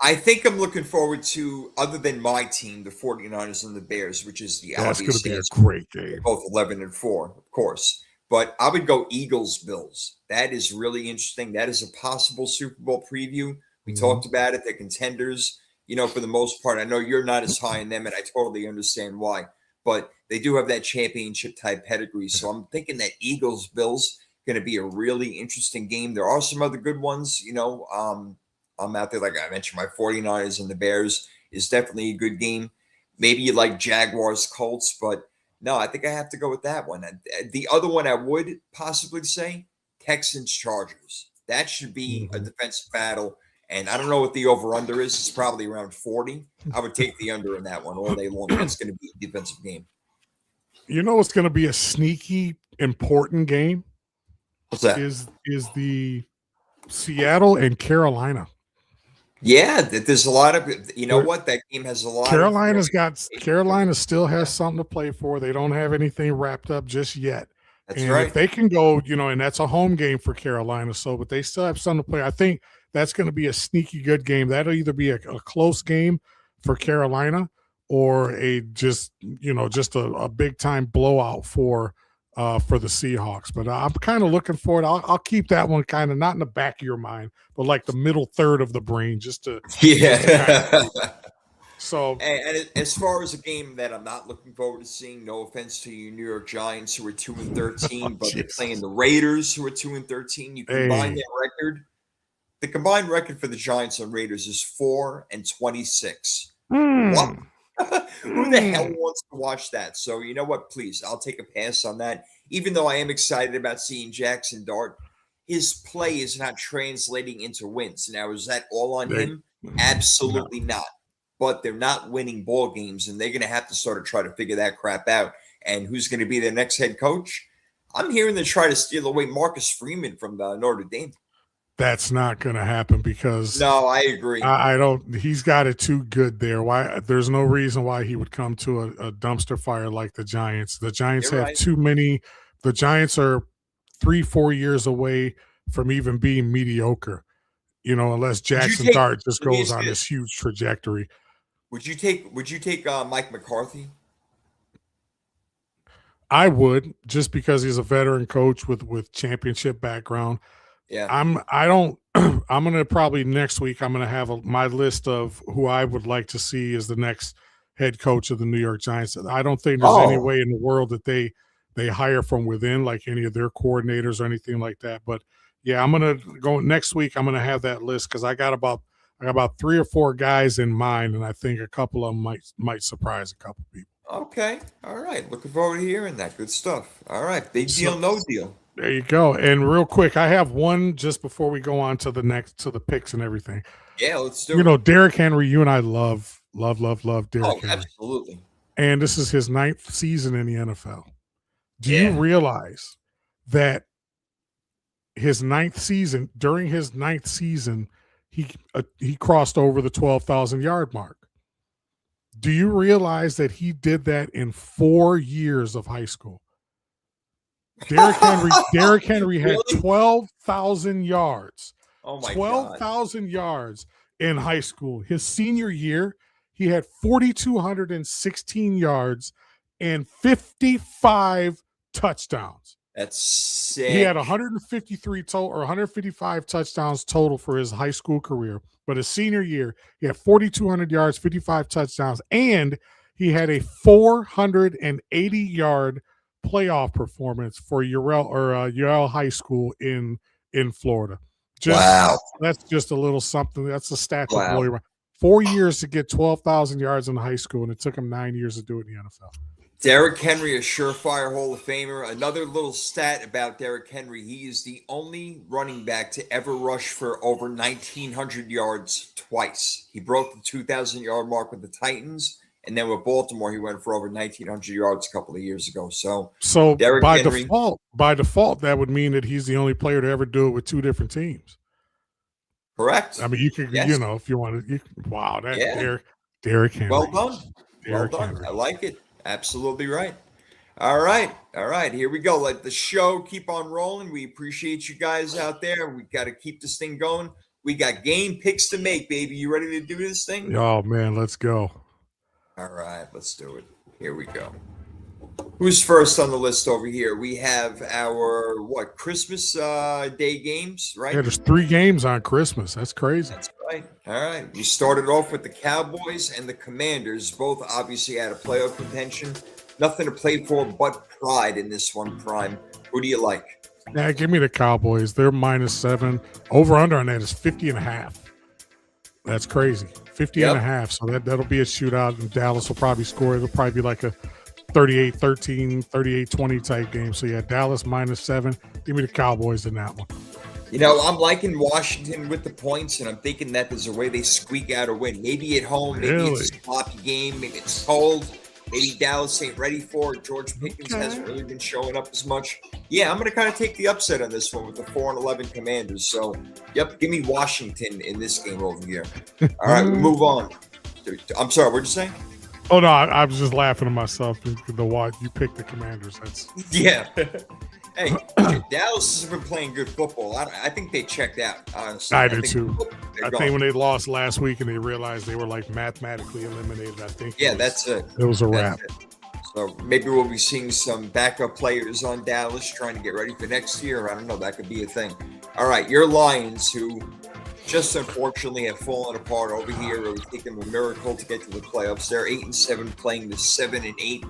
A: I think I'm looking forward to, other than my team, the 49ers and the Bears, which is the
B: That's going to
A: obvious
B: be a
A: answer.
B: great
A: They're
B: game.
A: both 11-4, of course. But I would go Eagles Bills. That is really interesting. That is a possible Super Bowl preview. We
B: Mhm.
A: talked about it. They're contenders, for the most part. I know you're not as high in them, and I totally understand why. But they do have that championship type pedigree. So I'm thinking that Eagles Bills going to be a really interesting game. There are some other good ones, I'm out there, like I mentioned, my 49ers and the Bears is definitely a good game. Maybe you like Jaguars Colts, but no, I think I have to go with that one. And the other one I would possibly say Texans Chargers. That should be a
B: Mhm.
A: defensive battle. And I don't know what the over under is. It's probably around 40. I would take the under in that one all day long. That's going to be a defensive game.
B: It's going to be a sneaky important game
A: What's that?
B: is the Seattle and Carolina.
A: Yeah, there's a lot of,
B: There,
A: what? That game has a lot of.
B: Carolina still has
A: Yeah,
B: something to play for. They don't have anything wrapped up just yet.
A: that's
B: And if
A: right.
B: they can go, and that's a home game for Carolina, so but they still have something to play. I think that's going to be a sneaky good game. That'll either be a close game for Carolina, or just a big time blowout for the Seahawks. But I'm kind of looking forward. I'll keep that one kind of not in the back of your mind, but like the middle third of the brain, just to kind of
A: Yeah.
B: keep it. So,
A: And as far as a game that I'm not looking forward to seeing, no offense to you New York Giants who are 2-13, but they're playing
B: Jesus.
A: the Raiders who are 2-13. You combine
B: Hey.
A: that record. The combined record for the Giants and Raiders is 4-26. What?
B: Mm,
A: Who the hell
B: mm.
A: wants to watch that? So you know what? Please, I'll take a pass on that. Even though I am excited about seeing Jackson Dart, his play is not translating into wins. Now, is that all on
B: They,
A: him?
B: no.
A: Absolutely not. But they're not winning ball games, and they're going to have to sort of try to figure that crap out. And who's going to be their next head coach? I'm hearing they try to steal away Marcus Freeman from Notre Dame.
B: that's not going to happen because
A: No, I agree.
B: I don't. He's got it too good there. Why? There's no reason why he would come to a dumpster fire like the Giants. The Giants
A: You're
B: have
A: right.
B: too many. The Giants are 3-4 years away from even being mediocre. Unless Jackson Dart just
A: Let me
B: goes
A: ask
B: on
A: you
B: this
A: this.
B: huge trajectory.
A: Would you take Mike McCarthy?
B: I would, just because he's a veteran coach with championship background.
A: Yeah.
B: I don't I'm gonna probably next week I'm gonna have my list of who I would like to see as the next head coach of the New York Giants. I don't think there's any
A: Oh,
B: way in the world that they hire from within, like any of their coordinators or anything like that. But yeah, I'm gonna go next week. I'm gonna have that list because I got about 3 or 4 guys in mind, and I think a couple of them might surprise a couple people.
A: okay. All right. Looking forward to hearing that. Good stuff. All right. Big
B: So
A: deal, no deal.
B: there you go. And real quick, I have one just before we go on to the picks and everything.
A: Yeah, let's do it.
B: Derrick Henry, you and I love Derrick
A: Oh,
B: Henry.
A: absolutely.
B: And this is his 9th season in the NFL. Do you
A: Yeah.
B: realize that during his ninth season, he crossed over the 12,000 yard mark? Do you realize that he did that in 4 years of high school? Derrick Henry had
A: Really?
B: 12,000 yards.
A: Oh my God.
B: 12,000 yards in high school. His senior year, he had 4,216 yards and 55 touchdowns.
A: That's sick.
B: He had 155 touchdowns total for his high school career. But his senior year, he had 4,200 yards, 55 touchdowns, and he had a 480-yard playoff performance for Urel High School in Florida.
A: Wow.
B: That's just a little something. That's a stat to
A: Wow.
B: blow you around. 4 years to get 12,000 yards in high school, and it took him 9 years to do it in the NFL.
A: Derrick Henry, a surefire Hall of Famer. Another little stat about Derrick Henry: he is the only running back to ever rush for over 1,900 yards twice. He broke the 2,000-yard mark with the Titans, and then with Baltimore, he went for over 1,900 yards a couple of years ago. So Derrick
B: by
A: Henry,
B: default, that would mean that he's the only player to ever do it with 2 different teams.
A: correct.
B: I mean, you could,
A: Yes.
B: if you wanted, wow, that
A: Yeah.
B: Derrick Henry.
A: Well done.
B: Derrick
A: Well done.
B: Henry.
A: I like it. Absolutely right. All right. Here we go. Let the show keep on rolling. We appreciate you guys out there. We got to keep this thing going. We got game picks to make, baby. You ready to do this thing?
B: Oh man, let's go.
A: All right, let's do it. Here we go. Who's first on the list over here? We have our Christmas Day games, right?
B: Yeah, there's 3 games on Christmas. That's crazy.
A: That's right. All right. We started off with the Cowboys and the Commanders, both obviously out of playoff contention. Nothing to play for but pride in this one, Prime. Who do you like?
B: Yeah, give me the Cowboys. They're -7. Over under on that is 50.5. That's crazy. 50.5. So that'll be a shootout, and Dallas will probably score. It'll probably be like a 38-13, 38-20 type game. So yeah, Dallas -7. Give me the Cowboys in that one.
A: I'm liking Washington with the points, and I'm thinking that there's a way they squeak out a win. Maybe at home, maybe
B: Really?
A: it's a sloppy game, maybe it's cold, maybe Dallas ain't ready for it. George Pickens hasn't really been showing up as much. Yeah, I'm going to kind of take the upset on this one with the 4-11 Commanders. So, yep, give me Washington in this game over here. All right, we move on. I'm sorry, what'd you say?
B: Oh no, I was just laughing at myself. You picked the Commanders. That's
A: Yeah. Hey, Dallas has been playing good football. I think they checked out, honestly.
B: I do too.
A: they're
B: I
A: gone.
B: think when they lost last week and they realized they were like mathematically eliminated, I think
A: That's it.
B: it was a
A: That's
B: wrap.
A: it. So maybe we'll be seeing some backup players on Dallas trying to get ready for next year. I don't know. That could be a thing. All right, your Lions, who just unfortunately have fallen apart over here. It would take them a miracle to get to the playoffs. They're 8-7, playing the 7-8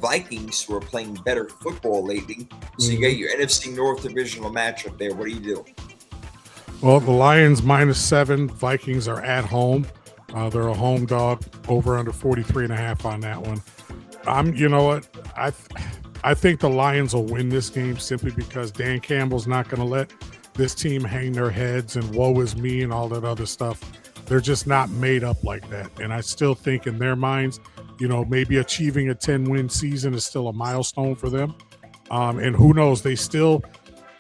A: Vikings, who are playing better football lately. So you got your NFC North divisional matchup there. What do you do?
B: Well, the Lions -7. Vikings are at home. They're a home dog. Over under 43.5 on that one. You know what? I think the Lions will win this game simply because Dan Campbell's not going to let this team hang their heads and woe is me and all that other stuff. They're just not made up like that. And I still think in their minds, maybe achieving a 10-win season is still a milestone for them. And who knows, they still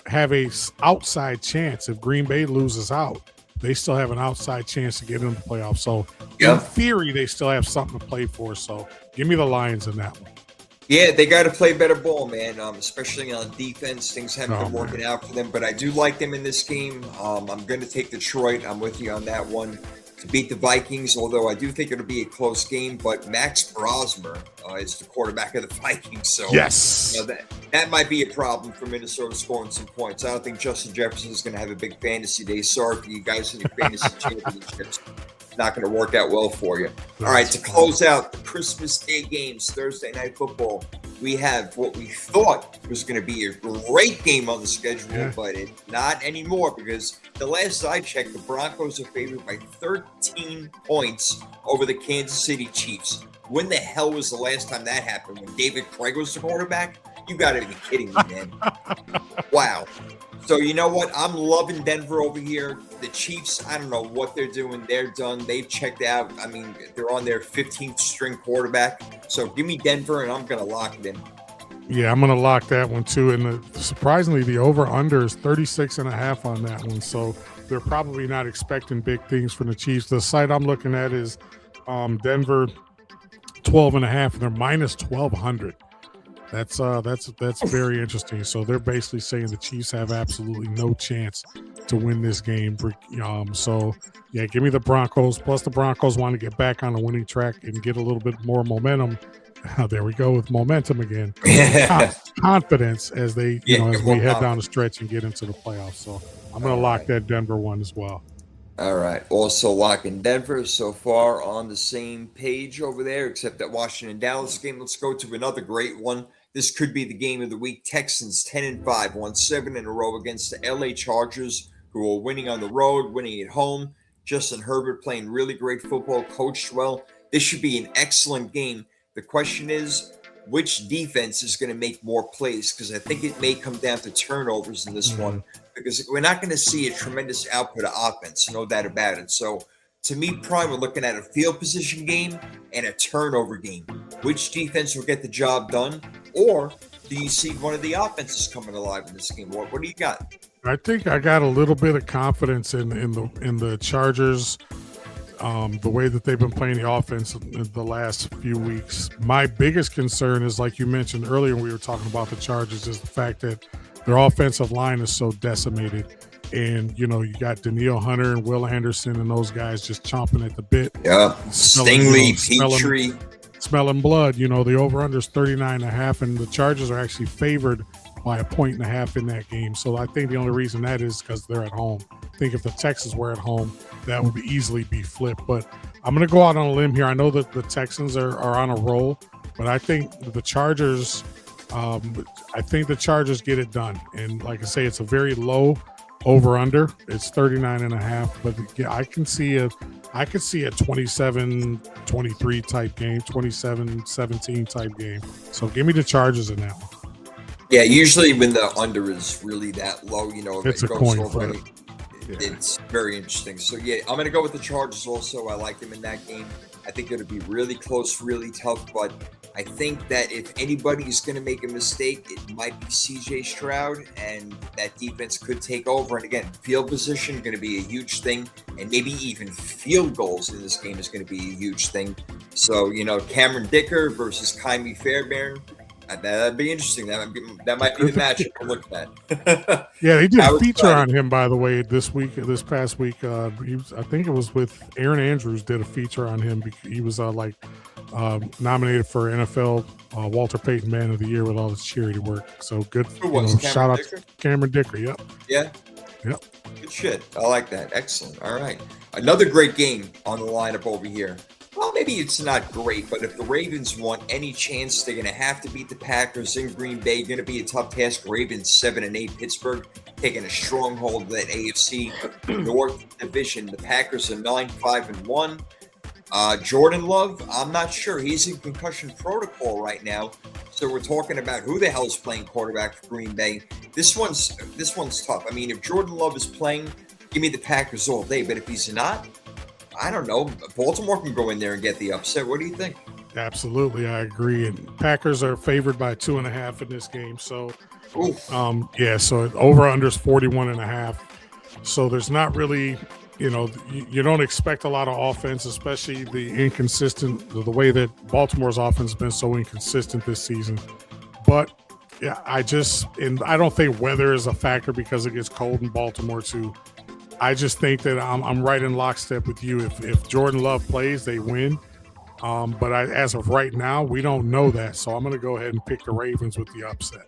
B: have a outside chance. If Green Bay loses out, they still have an outside chance to get into the playoffs. So in theory, they still have something to play for. So give me the Lions in that one.
A: Yeah, they got to play better ball, man, especially on defense. Things haven't been working out for them, but I do like them in this game. I'm going to take Detroit. I'm with you on that one to beat the Vikings, although I do think it'll be a close game. But Max Brosmer is the quarterback of the Vikings, so
B: yes,
A: that might be a problem for Minnesota scoring some points. I don't think Justin Jefferson is going to have a big fantasy day. Sorry for you guys in your fantasy championships. Not going to work out well for you. All right, to close out the Christmas Day games, Thursday Night Football, we have what we thought was going to be a great game on the schedule, but it's not anymore because the last I checked, the Broncos are favored by 13 points over the Kansas City Chiefs. When the hell was the last time that happened? When David Craig was the quarterback? You got to be kidding me, man. Wow. So you know what? I'm loving Denver over here. The Chiefs, I don't know what they're doing. They're done. They've checked out. I mean, they're on their 15th string quarterback. So give me Denver, and I'm going to lock it in.
B: Yeah, I'm going to lock that one too. And surprisingly, the over-under is 36.5 on that one. So they're probably not expecting big things from the Chiefs. The site I'm looking at is Denver 12.5, and they're minus 1,200. That's very interesting. So they're basically saying the Chiefs have absolutely no chance to win this game. So yeah, give me the Broncos. Plus the Broncos want to get back on the winning track and get a little bit more momentum. There we go with momentum again. Confidence as they, as we head down the stretch and get into the playoffs. So I'm going to lock that Denver one as well.
A: All right. Also locking Denver so far on the same page over there, except that Washington-Dallas game. Let's go to another great one. This could be the game of the week. Texans 10-5, won 7 in a row against the LA Chargers, who are winning on the road, winning at home. Justin Herbert playing really great football, coached well. This should be an excellent game. The question is, which defense is going to make more plays? Because I think it may come down to turnovers in this one, because we're not going to see a tremendous output of offense, no doubt about it. So to me, Prime, we're looking at a field position game and a turnover game. Which defense will get the job done? Or do you see one of the offenses coming alive in this game? What do you got?
B: I think I got a little bit of confidence in the Chargers, the way that they've been playing the offense in the last few weeks. My biggest concern is, like you mentioned earlier when we were talking about the Chargers, is the fact that their offensive line is so decimated. And, you got Danielle Hunter and Will Anderson and those guys just chomping at the bit.
A: Yeah, Stingley, Petrie.
B: Smelling blood. The over-under is 39.5, and the Chargers are actually favored by 1.5 in that game. So I think the only reason that is because they're at home. I think if the Texans were at home, that would easily be flipped. But I'm going to go out on a limb here. I know that the Texans are on a roll, but I think the Chargers get it done. And like I say, it's a very low over-under. It's 39.5, but yeah, I can see a 27-23 type game, 27-17 type game. So give me the Chargers in that one.
A: Yeah, usually when the under is really that low,
B: it's a coin flip.
A: It's very interesting. So yeah, I'm going to go with the Chargers also. I like them in that game. I think it'll be really close, really tough, but I think that if anybody's going to make a mistake, it might be CJ Stroud, and that defense could take over. And again, field position going to be a huge thing, and maybe even field goals in this game is going to be a huge thing. So, Cameron Dicker versus Kymie Fairbairn, that'd be interesting. That might be the matchup we're looking at.
B: Yeah, they did a feature on him, by the way, this past week. I think it was with Aaron Andrews did a feature on him. He was nominated for NFL Walter Payton Man of the Year with all his charity work. So good. Shout out to Cameron Dicker. Yep.
A: Yeah.
B: Yep.
A: Good shit. I like that. Excellent. All right. Another great game on the lineup over here. Well, maybe it's not great, but if the Ravens want any chance, they're going to have to beat the Packers in Green Bay. Going to be a tough task. Ravens 7-8. Pittsburgh taking a stronghold of that AFC North division. The Packers are 9-5-1. Jordan Love, I'm not sure. He's in concussion protocol right now. So we're talking about who the hell is playing quarterback for Green Bay. This one's tough. I mean, if Jordan Love is playing, give me the Packers all day. But if he's not, I don't know. Baltimore can go in there and get the upset. What do you think?
B: Absolutely, I agree. And Packers are favored by 2.5 in this game. So
A: Oof.
B: Yeah, so over under is 41.5. So there's not really, you don't expect a lot of offense, especially the way that Baltimore's offense has been so inconsistent this season. But yeah, and I don't think weather is a factor because it gets cold in Baltimore too. I just think that I'm right in lockstep with you. If Jordan Love plays, they win. But as of right now, we don't know that. So I'm going to go ahead and pick the Ravens with the upset.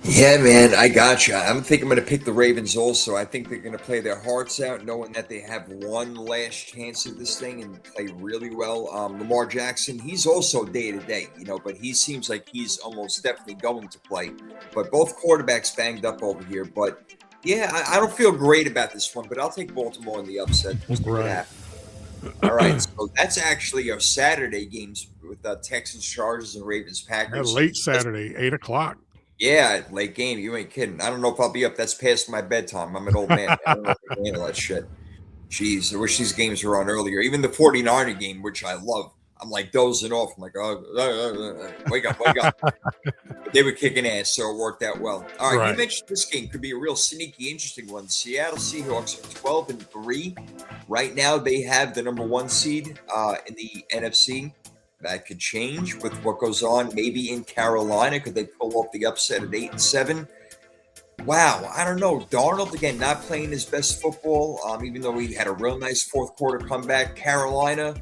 A: Yeah, man, I gotcha. I'm going to pick the Ravens also. I think they're going to play their hearts out, knowing that they have one last chance at this thing and play really well. Lamar Jackson, he's also day to day, but he seems like he's almost definitely going to play. But both quarterbacks banged up over here. But yeah, I don't feel great about this one, but I'll take Baltimore in the upset.
B: Right.
A: All right, so that's actually our Saturday games with Texans, Chargers, and Ravens, Packers.
B: Late Saturday, 8:00.
A: Yeah, late game. You ain't kidding. I don't know if I'll be up. That's past my bedtime. I'm an old man. I don't know if I can handle that shit. Jeez, I wish these games were on earlier. Even the 49er game, which I love. I'm like dozing off. I'm like, wake up. But they were kicking ass, so it worked out well. All right, you mentioned this game could be a real sneaky, interesting one. The Seattle Seahawks are 12-3. Right now, they have the number 1 seed in the NFC. That could change with what goes on. Maybe in Carolina, could they pull off the upset at 8-7? Wow, I don't know. Darnold again not playing his best football, even though he had a real nice fourth quarter comeback. Carolina,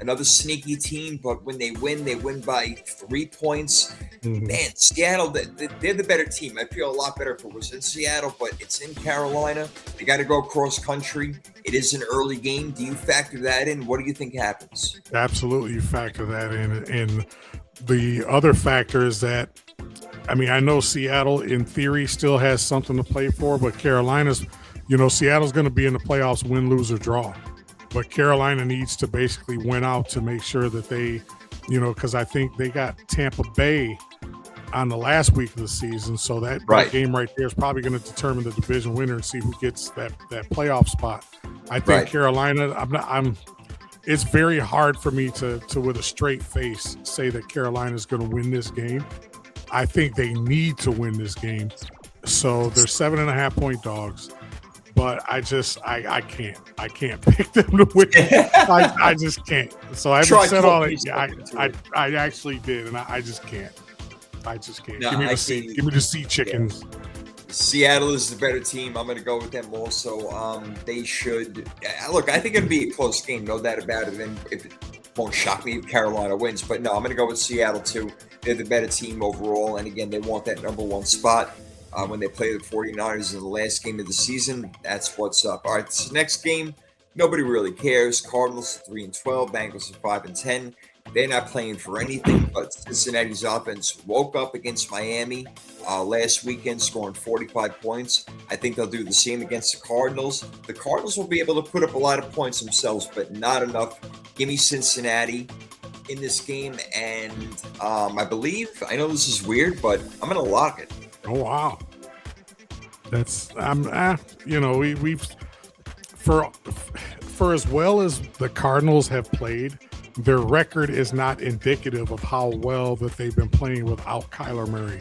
A: another sneaky team, but when they win by 3 points.
B: Mm-hmm.
A: Man, Seattle, they're the better team. I feel a lot better if it was in Seattle, but it's in Carolina. They got to go cross country. It is an early game. Do you factor that in? What do you think happens?
B: Absolutely, you factor that in. And the other factor is that, I know Seattle in theory still has something to play for, but Carolina's, Seattle's going to be in the playoffs, win, lose, or draw. But Carolina needs to basically win out to make sure that they, because I think they got Tampa Bay on the last week of the season. So that game right there is probably going to determine the division winner and see who gets that playoff spot. I think Carolina, it's very hard for me to with a straight face say that Carolina is going to win this game. I think they need to win this game. So they're 7.5-point dogs. But I can't pick them to win. I just can't. So I haven't said all that. Yeah, I actually did, and I just can't. No, give me the sea chickens.
A: Yeah. Seattle is the better team. I'm going to go with them also. They should look. I think it'll be a close game, no doubt about it. And it won't shock me if Carolina wins, but no, I'm going to go with Seattle too. They're the better team overall, and again, they want that number 1 spot. When they play the 49ers in the last game of the season, that's what's up. All right, this next game, nobody really cares. Cardinals 3-12, Bengals 5-10. They're not playing for anything, but Cincinnati's offense woke up against Miami last weekend, scoring 45 points. I think they'll do the same against the Cardinals. The Cardinals will be able to put up a lot of points themselves, but not enough. Give me Cincinnati in this game, and I know this is weird, but I'm going to lock it.
B: Oh wow, that's we've for as well as the Cardinals have played, their record is not indicative of how well that they've been playing without Kyler Murray,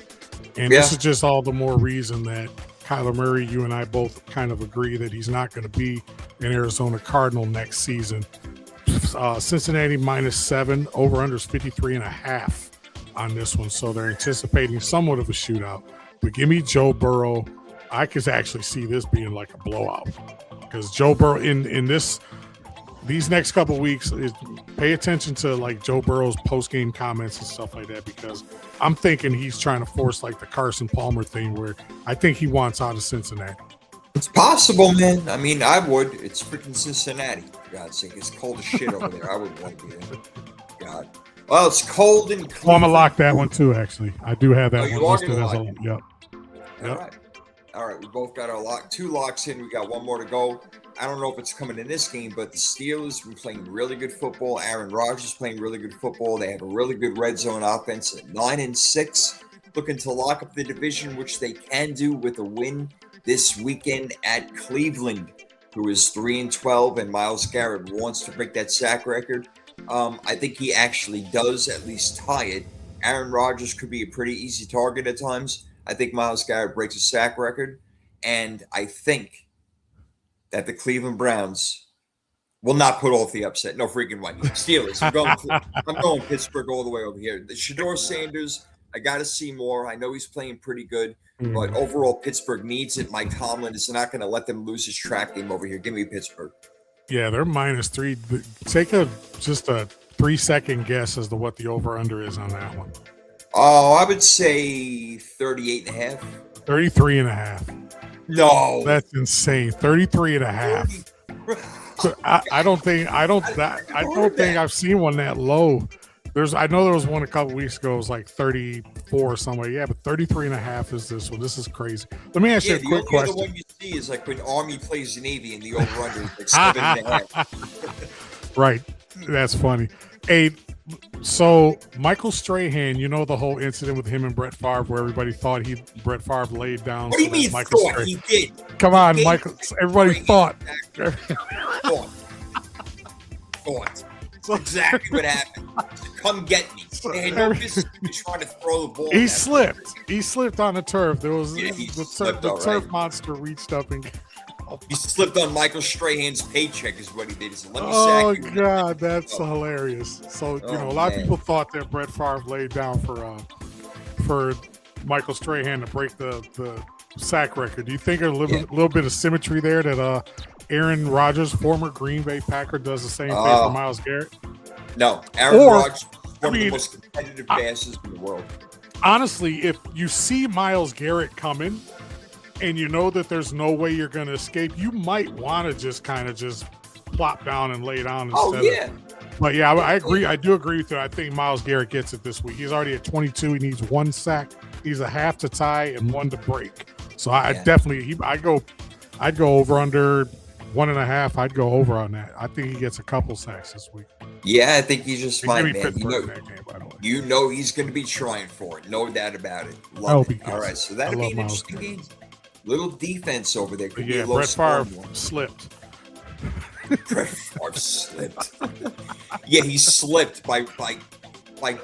B: and this is just all the more reason that Kyler Murray, you and I both kind of agree that he's not going to be an Arizona Cardinal next season. Cincinnati -7, over under is 53.5 on this one, so they're anticipating somewhat of a shootout. But give me Joe Burrow. I could actually see this being like a blowout because Joe Burrow in these next couple of weeks, pay attention to like Joe Burrow's post-game comments and stuff like that, because I'm thinking he's trying to force like the Carson Palmer thing where I think he wants out of Cincinnati.
A: It's possible, man. I would. It's freaking Cincinnati, for God's sake. It's cold as shit over there. I wouldn't want to be there. God. Well, it's cold and clean.
B: Well, I'm going to lock that one too, actually. I do have that one listed as a yep.
A: All right. We both got our 2 locks in. We got one more to go. I don't know if it's coming in this game, but the Steelers have been playing really good football. Aaron Rodgers playing really good football. They have a really good red zone offense at 9-6, looking to lock up the division, which they can do with a win this weekend at Cleveland, who is 3-12, and Myles Garrett wants to break that sack record. I think he actually does at least tie it. Aaron Rodgers could be a pretty easy target at times. I think Myles Garrett breaks a sack record, and I think that the Cleveland Browns will not put off the upset. No freaking way. Steelers. I'm going Pittsburgh all the way over here. The Shador Sanders, I got to see more. I know he's playing pretty good, but overall, Pittsburgh needs it. Mike Tomlin is not going to let them lose his trap game over here. Give me Pittsburgh.
B: Yeah, they're -3. Take just a 3-second guess as to what the over/under is on that one.
A: Oh, I would say 38.5.
B: 33.5.
A: No,
B: that's insane. 33.5. I don't think I've seen one that low. I know there was one a couple weeks ago. It was like 34 or somewhere. Yeah, but 33.5 is this one. This is crazy. Let me ask you a quick question.
A: The one you see is like when Army plays the Navy and the over/under is like 7.5.
B: Right. That's funny. Hey, so Michael Strahan, you know the whole incident with him and Brett Favre, where everybody thought Brett Favre laid down.
A: What do you mean
B: Michael
A: thought?
B: Strahan,
A: he did.
B: Come on, Michael. Everybody thought.
A: Thought. Exactly what happened. Come get me. They had no business trying to throw the ball.
B: He slipped. He slipped on the turf. There was the turf
A: right.
B: monster reached up and.
A: He slipped on Michael Strahan's paycheck, is what he did. He said, "Let me
B: sack
A: you."
B: God, that's hilarious. So a lot of people thought that Brett Favre laid down for Michael Strahan to break the sack record. Do you think there's a little bit of symmetry there that Aaron Rodgers, former Green Bay Packer, does the same thing for Myles Garrett?
A: No, Aaron Rodgers, one of the most competitive passes in the world.
B: Honestly, if you see Myles Garrett coming, and you know that there's no way you're going to escape, you might want to just plop down and lay down instead. But yeah, I agree. I do agree with you. I think Myles Garrett gets it this week. He's already at 22. He needs 1 sack. He's a half to tie and 1 to break. So I'd go over under 1.5. I'd go over on that. I think he gets a couple sacks this week.
A: Yeah, I think he's just fine, man. You know he's going to be trying for it. No doubt about it. Love it. All right, so that'll be an interesting game. Little defense over there.
B: Could be Brett Favre slipped.
A: Brett Favre slipped. Yeah, he slipped by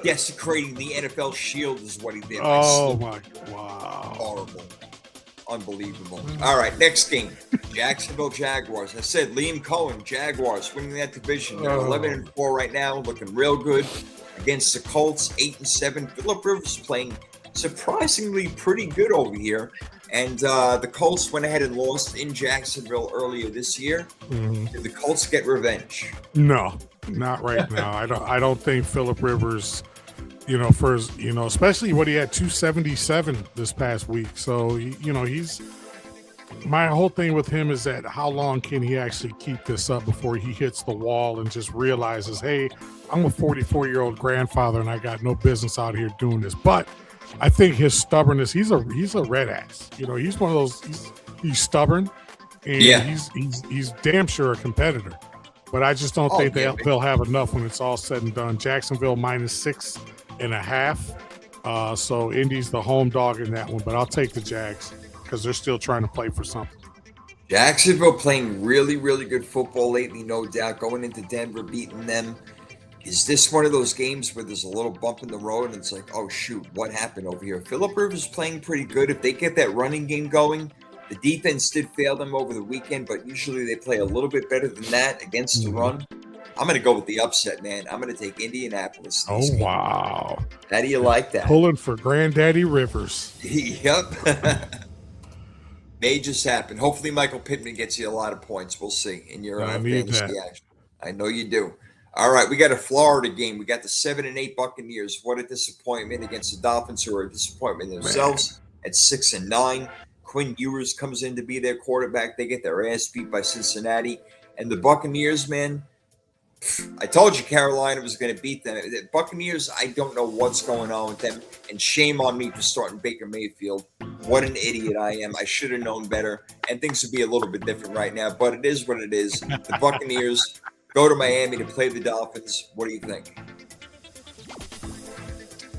A: desecrating the NFL shield is what he did.
B: Oh my! Wow.
A: Horrible. Unbelievable. All right, next game. Jacksonville Jaguars. I said Liam Cohen, Jaguars winning that division. They're 11-4 right now, looking real good against the Colts. 8-7. Phillip Rivers playing surprisingly pretty good over here. And the Colts went ahead and lost in Jacksonville earlier this year. Did the Colts get revenge?
B: No, not right now. I don't think Phillip Rivers, especially when he had 277 this past week. So he's. My whole thing with him is that how long can he actually keep this up before he hits the wall and just realizes, hey, I'm a 44-year-old grandfather and I got no business out here doing this. But I think his stubbornness, he's a red ass. He's one of those, he's stubborn and he's damn sure a competitor. But I just don't think they'll have enough when it's all said and done. Jacksonville -6.5. So Indy's the home dog in that one, but I'll take the Jags because they're still trying to play for something.
A: Jacksonville playing really, really good football lately, no doubt. Going into Denver, beating them. Is this one of those games where there's a little bump in the road and it's like, oh, shoot, what happened over here? Phillip Rivers playing pretty good. If they get that running game going, the defense did fail them over the weekend, but usually they play a little bit better than that against the run. I'm going to go with the upset, man. I'm going to take Indianapolis.
B: Oh, wow.
A: How do you like that?
B: Pulling for Granddaddy Rivers.
A: Yep. May just happen. Hopefully Michael Pittman gets you a lot of points. We'll see in your fantasy action. I know you do. All right, we got a Florida game. We got the 7-8 Buccaneers. What a disappointment against the Dolphins, who are a disappointment themselves at 6-9. Quinn Ewers comes in to be their quarterback. They get their ass beat by Cincinnati. And the Buccaneers, man, I told you Carolina was going to beat them. The Buccaneers, I don't know what's going on with them. And shame on me for starting Baker Mayfield. What an idiot I am. I should have known better. And things would be a little bit different right now. But it is what it is. The Buccaneers go to Miami to play the Dolphins. What do you think?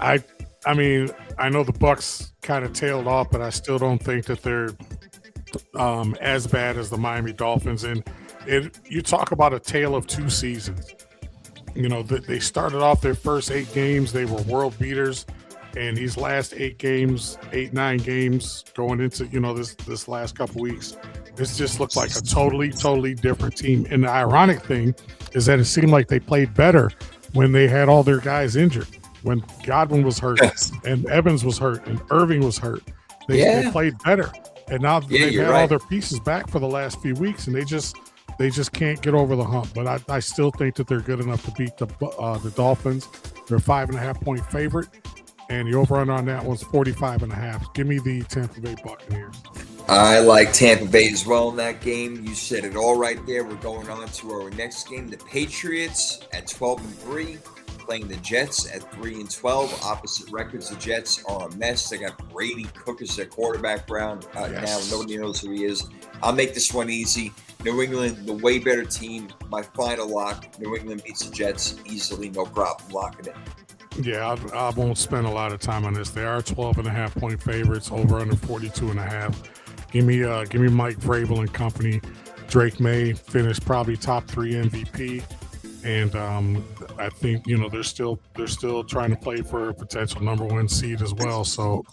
B: I mean, I know the Bucs kind of tailed off, but I still don't think that they're as bad as the Miami Dolphins. And you talk about a tale of two seasons. They started off their first 8 games. They were world beaters. And these last 9 games going into, this last couple weeks, this just looked like a totally different team. And the ironic thing is that it seemed like they played better when they had all their guys injured. When Godwin was hurt and Evans was hurt and Irving was hurt, they played better. And now they've had all their pieces back for the last few weeks, and they just can't get over the hump. But I still think that they're good enough to beat the Dolphins. They're a 5.5-point favorite. And the over-under on that one's 45.5. Give me the Tampa Bay Buccaneers.
A: I like Tampa Bay as well in that game. You said it all right there. We're going on to our next game. The Patriots at 12-3, playing the Jets at 3-12. Opposite records. The Jets are a mess. They got Brady Cook as their quarterback now. Nobody knows who he is. I'll make this one easy. New England, the way better team. My final lock. New England beats the Jets easily. No problem. Locking it.
B: Yeah, I won't spend a lot of time on this. They are 12.5-point favorites, over under 42.5. Give me Mike Vrabel and company. Drake May finished probably top 3 MVP, and I think they're still trying to play for a potential number 1 seed as well. So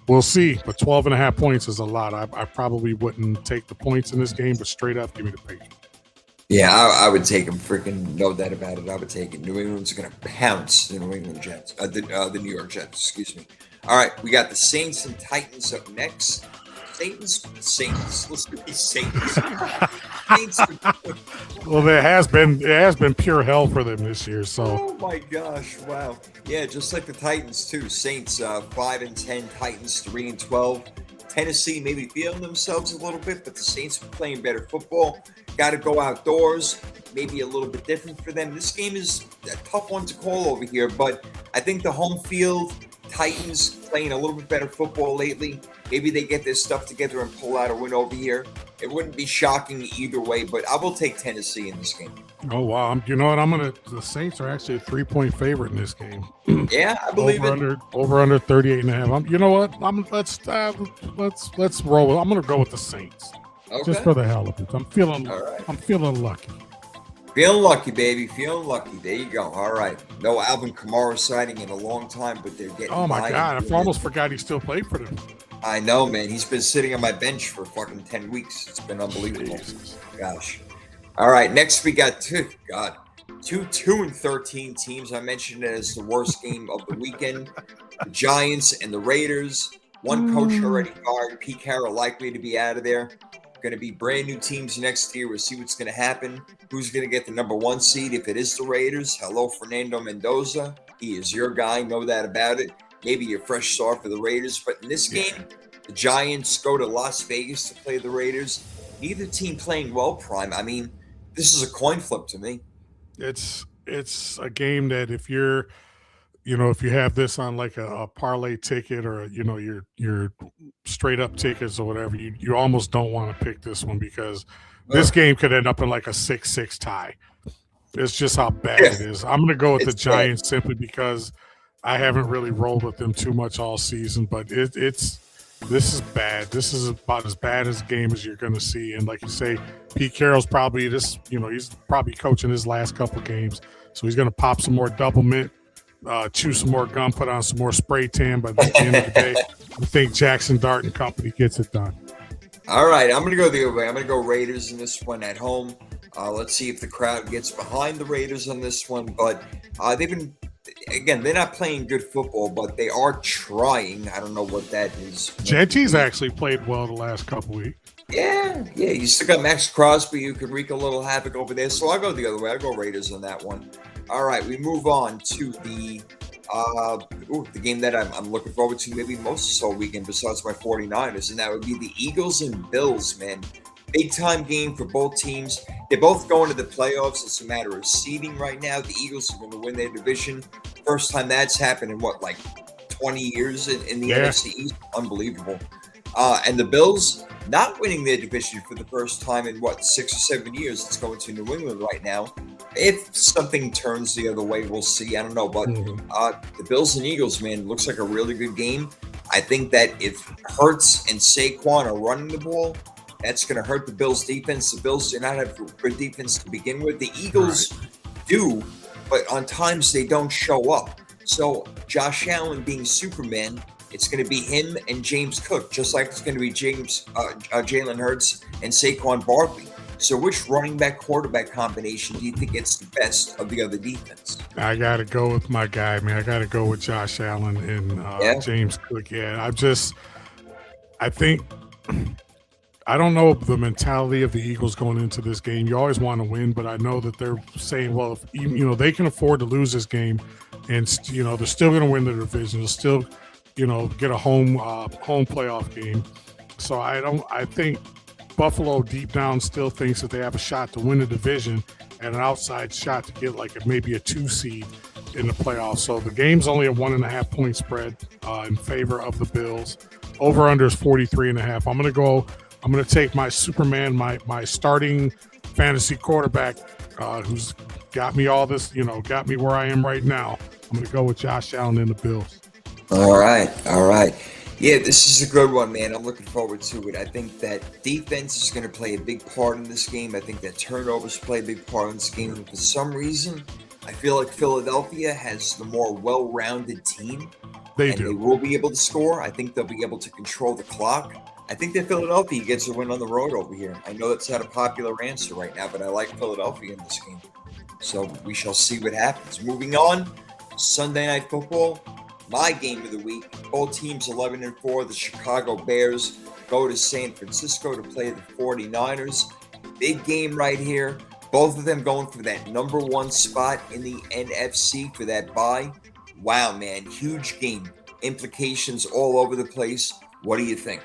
B: we'll see. But 12.5 points is a lot. I probably wouldn't take the points in this game, but straight up, give me the Patriots.
A: Yeah, I would take them. Freaking no doubt about it. I would take it. New England's going to pounce the New England Jets. The New York Jets. Excuse me. All right, we got the Saints and Titans up next. Saints. Let's be Saints.
B: Well, it has been pure hell for them this year. So.
A: Oh my gosh! Wow. Yeah, just like the Titans too. Saints 5-10. Titans 3-12. Tennessee maybe feeling themselves a little bit, but the Saints are playing better football. Got to go outdoors, maybe a little bit different for them. This game is a tough one to call over here, but I think the home field, Titans playing a little bit better football lately. Maybe they get their stuff together and pull out a win over here. It wouldn't be shocking either way, but I will take Tennessee in this game.
B: Oh, wow. You know what? The Saints are actually a 3-point favorite in this game.
A: Yeah, I believe
B: over under 38.5. You know what? Let's roll. I'm going to go with the Saints. Okay. Just for the hell of it. I'm feeling lucky.
A: Feeling lucky, baby. Feeling lucky. There you go. All right. No Alvin Kamara sighting in a long time, but they're getting.
B: Oh my God! I almost forgot he still played for them.
A: I know, man. He's been sitting on my bench for fucking 10 weeks. It's been unbelievable. Jesus. Gosh. All right. Next, we got two 2-13 teams. I mentioned it as the worst game of the weekend. The Giants and the Raiders. One coach already fired. Pete Carroll likely to be out of there. Going to be brand new teams next year. We'll see what's going to happen. Who's going to get the number 1 seed? If it is the Raiders, hello, Fernando Mendoza. He is your guy. Know that about it. Maybe a fresh start for the Raiders. But in this game, the Giants go to Las Vegas to play the Raiders. Neither team playing well, Prime. I mean, this is a coin flip to me.
B: It's a game that if you have this on like a parlay ticket or your straight up tickets or whatever, you almost don't want to pick this one because this game could end up in like a 6-6 tie. It's just how bad it is. I'm going to go with the Giants simply because I haven't really rolled with them too much all season, but this is bad. This is about as bad as a game as you're going to see. And like you say, Pete Carroll's probably he's probably coaching his last couple of games, so he's going to pop some more double mint. Chew some more gum, put on some more spray tan. But at the end of the day, I think Jackson Dart and company gets it done.
A: All right, I'm going to go the other way. I'm going to go Raiders in this one at home. Let's see if the crowd gets behind the Raiders on this one. But they're not playing good football, but they are trying. I don't know what that is.
B: Gentry's actually played well the last couple weeks.
A: Yeah. You still got Max Crosby who could wreak a little havoc over there. So I'll go the other way. I'll go Raiders on that one. All right, we move on to the game that I'm looking forward to maybe most this whole weekend besides my 49ers, and that would be the Eagles and Bills, man. Big-time game for both teams. They're both going to the playoffs. It's a matter of seeding right now. The Eagles are going to win their division. First time that's happened in, 20 years in the NFC East? Unbelievable. And the Bills not winning their division for the first time in 6 or 7 years. It's going to New England right now. If something turns the other way, we'll see. I don't know. But the Bills and Eagles, man, looks like a really good game. I think that if Hurts and Saquon are running the ball, that's going to hurt the Bills' defense. The Bills do not have good defense to begin with. The Eagles do, but on times they don't show up. So Josh Allen being Superman, it's going to be him and James Cook, just like it's going to be Jalen Hurts and Saquon Barkley. So which running back quarterback combination do you think gets the best of the other defense?
B: I got to go with my guy, man. I got to go with Josh Allen and James Cook. Yeah, I think I don't know the mentality of the Eagles going into this game. You always want to win, but I know that they're saying, well, if, they can afford to lose this game, and they're still going to win the division. They'll still, get a home playoff game. So I think Buffalo deep down still thinks that they have a shot to win the division and an outside shot to get maybe a 2 seed in the playoffs. So the game's only a 1.5 point spread in favor of the Bills. Over under is 43.5. I'm going to take my Superman, my starting fantasy quarterback, who's got me all this, got me where I am right now. I'm going to go with Josh Allen and the Bills.
A: All right. Yeah, this is a good one, man. I'm looking forward to it. I think that defense is going to play a big part in this game. I think that turnovers play a big part in this game. And for some reason, I feel like Philadelphia has the more well-rounded team. They will be able to score. I think they'll be able to control the clock. I think that Philadelphia gets a win on the road over here. I know that's not a popular answer right now, but I like Philadelphia in this game. So we shall see what happens. Moving on, Sunday Night Football, my game of the week. Both teams 11-4. The Chicago Bears go to San Francisco to play the 49ers. Big game right here. Both of them going for that number 1 spot in the NFC for that bye. Wow, man, huge game. Implications all over the place. What do you think?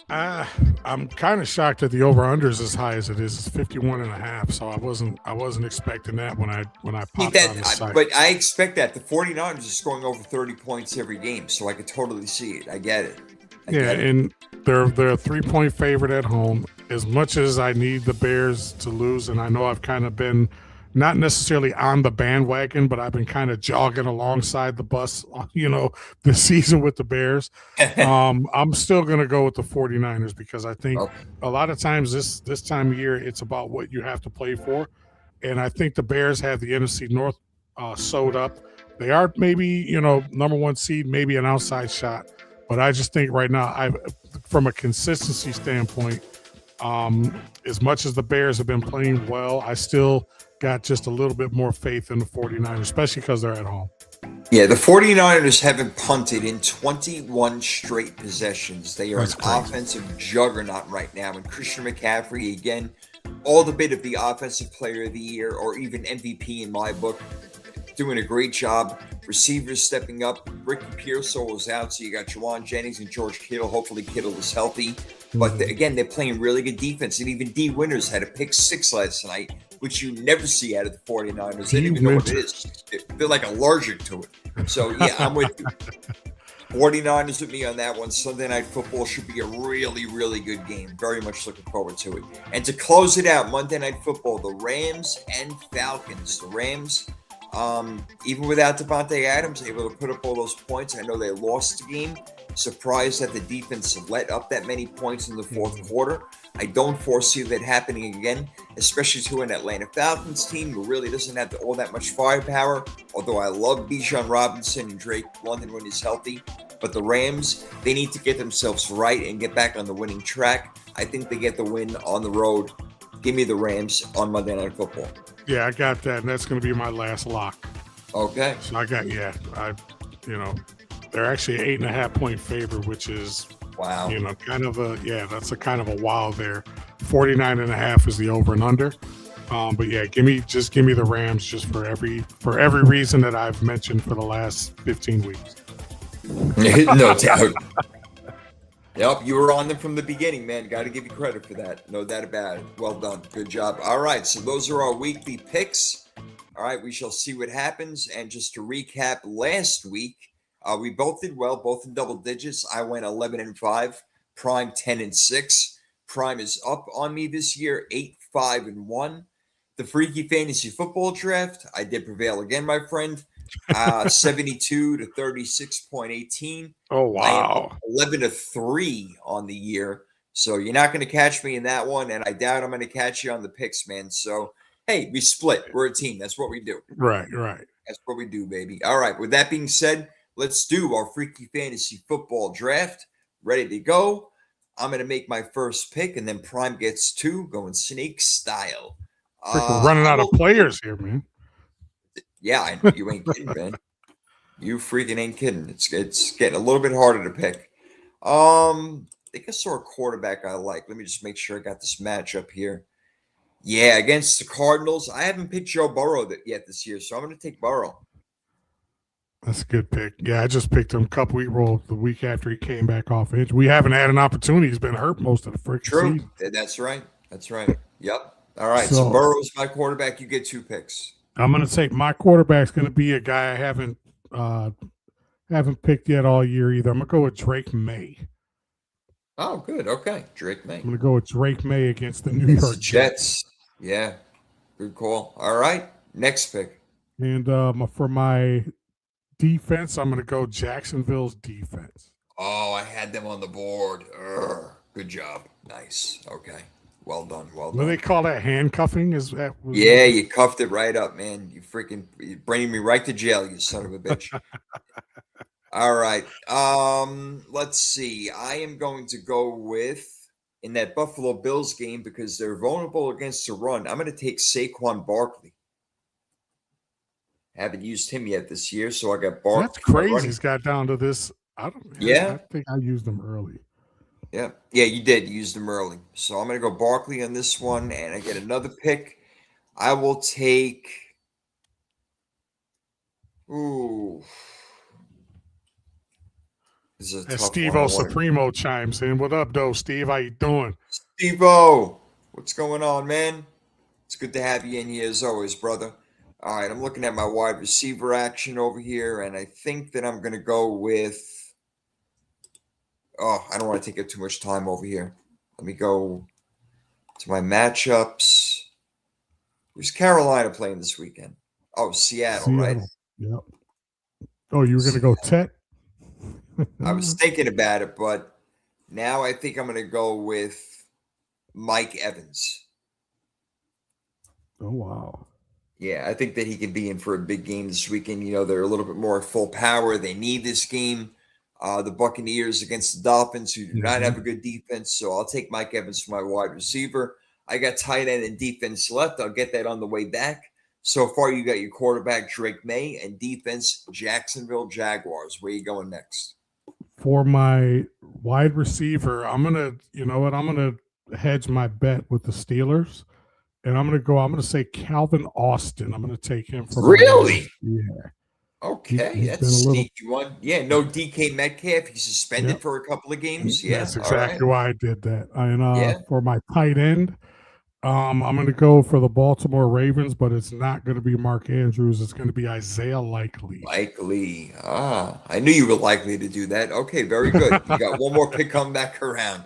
B: I'm kind of shocked that the over/under is as high as it is. It's 51.5. So I wasn't expecting that when I popped on the site.
A: But I expect that the 49ers are scoring over 30 points every game, so I could totally see it. I get it.
B: And they're a 3-point favorite at home. As much as I need the Bears to lose, and I know I've kind of been not necessarily on the bandwagon, but I've been kind of jogging alongside the bus, this season with the Bears. I'm still going to go with the 49ers because I think a lot of times this time of year, it's about what you have to play for. And I think the Bears have the NFC North sewed up. They are maybe, number 1 seed, maybe an outside shot. But I just think right now, from a consistency standpoint, as much as the Bears have been playing well, I still got just a little bit more faith in the 49ers, especially because they're at home.
A: Yeah, the 49ers haven't punted in 21 straight possessions. They are an offensive juggernaut right now. And Christian McCaffrey, again, all the bit of the offensive player of the year or even MVP in my book, doing a great job. Receivers stepping up. Ricky Pearsall was out, so you got Juwan Jennings and George Kittle. Hopefully Kittle is healthy. But again, they're playing really good defense. And even D. Winters had a pick 6 last night, which you never see out of the 49ers. They don't even know what it is. They're like allergic to it. So, yeah, I'm with you. 49ers with me on that one. Sunday Night Football should be a really, really good game. Very much looking forward to it. And to close it out, Monday Night Football, the Rams and Falcons. The Rams, even without Devontae Adams, able to put up all those points. I know they lost the game. Surprised that the defense let up that many points in the fourth quarter. I don't foresee that happening again, especially to an Atlanta Falcons team who really doesn't have all that much firepower, although I love Bijan Robinson and Drake London when he's healthy. But the Rams, they need to get themselves right and get back on the winning track. I think they get the win on the road. Give me the Rams on Monday Night Football.
B: Yeah, I got that, and that's going to be my last lock.
A: Okay.
B: So they're actually an 8.5 point favorite, which is
A: wow.
B: That's a kind of a wow there. 49.5 is the over and under. But yeah, give me the Rams just for every reason that I've mentioned for the last 15 weeks.
A: No doubt. Yep, you were on them from the beginning, man. Got to give you credit for that. No doubt about it. Well done. Good job. All right, so those are our weekly picks. All right, we shall see what happens. And just to recap, last week, we both did well, both in double digits. I went 11-5, Prime 10-6. Prime is up on me this year, 8-5-1. The Freaky Fantasy Football Draft, I did prevail again, my friend. 72 to 36.18.
B: Oh, wow.
A: 11-3 on the year. So you're not going to catch me in that one, and I doubt I'm going to catch you on the picks, man. So Hey, we split. We're a team. That's what we do.
B: Right.
A: That's what we do, baby. All right. With that being said, let's do our freaky fantasy football draft. Ready to go. I'm going to make my first pick, and then Prime gets two, going snake style.
B: Freaking running out of players here, man.
A: Yeah, you ain't kidding, man. You freaking ain't kidding. It's getting a little bit harder to pick. I think I saw a quarterback I like. Let me just make sure I got this matchup here. Yeah, against the Cardinals. I haven't picked Joe Burrow yet this year, so I'm going to take Burrow.
B: That's a good pick. Yeah, I just picked him a couple week roll the week after he came back off injury. We haven't had an opportunity. He's been hurt most of the freaking season.
A: That's right. That's right. Yep. All right. So Burrow's my quarterback. You get two picks.
B: I'm going to take my quarterback's going to be a guy I haven't picked yet all year either. I'm going to go with Drake May.
A: Oh, good. Okay. Drake May.
B: I'm going to go with Drake May against the New York
A: Jets. Yeah. Good call. All right. Next pick.
B: And for my defense, I'm going to go Jacksonville's defense.
A: Oh, I had them on the board. Good job. Nice. Okay. Well done. Well done.
B: What do they call that? Handcuffing?
A: Yeah, you cuffed it right up, man. You're bringing me right to jail, you son of a bitch. All right. Let's see. I am going to go with, in that Buffalo Bills game, because they're vulnerable against the run, I'm going to take Saquon Barkley. Haven't used him yet this year, so I got Barkley.
B: That's crazy. He's got down to this. I think I used him early.
A: Yeah, you did use them early. So I'm going to go Barkley on this one, and I get another pick. I will take. Ooh. This is a tough
B: Steve-O Supremo chimes in. What up, though, Steve? How you doing?
A: Steve-O, what's going on, man? It's good to have you in here as always, brother. All right, I'm looking at my wide receiver action over here, and I think that I'm going to go with. Oh, I don't want to take up too much time over here. Let me go to my matchups. Who's Carolina playing this weekend? Oh, Seattle. Right?
B: Yep. Oh, you were going to go Tet?
A: I was thinking about it, but now I think I'm going to go with Mike Evans.
B: Oh, wow.
A: Yeah, I think that he can be in for a big game this weekend. You know, they're a little bit more full power. They need this game. The Buccaneers against the Dolphins, who do not have a good defense. So I'll take Mike Evans for my wide receiver. I got tight end and defense left. I'll get that on the way back. So far, you got your quarterback, Drake May, and defense, Jacksonville Jaguars. Where are you going next?
B: For my wide receiver, I'm going to hedge my bet with the Steelers. And I'm going to say Calvin Austin. I'm going to take him for
A: Really?
B: Yeah.
A: Okay, that's a sneaky one. Yeah, no DK Metcalf. He's suspended for a couple of games. Yeah,
B: that's exactly why I did that. And for my tight end, I'm going to go for the Baltimore Ravens, but it's not going to be Mark Andrews. It's going to be Isaiah Likely.
A: I knew you were likely to do that. Okay, very good. You got one more pick coming back around.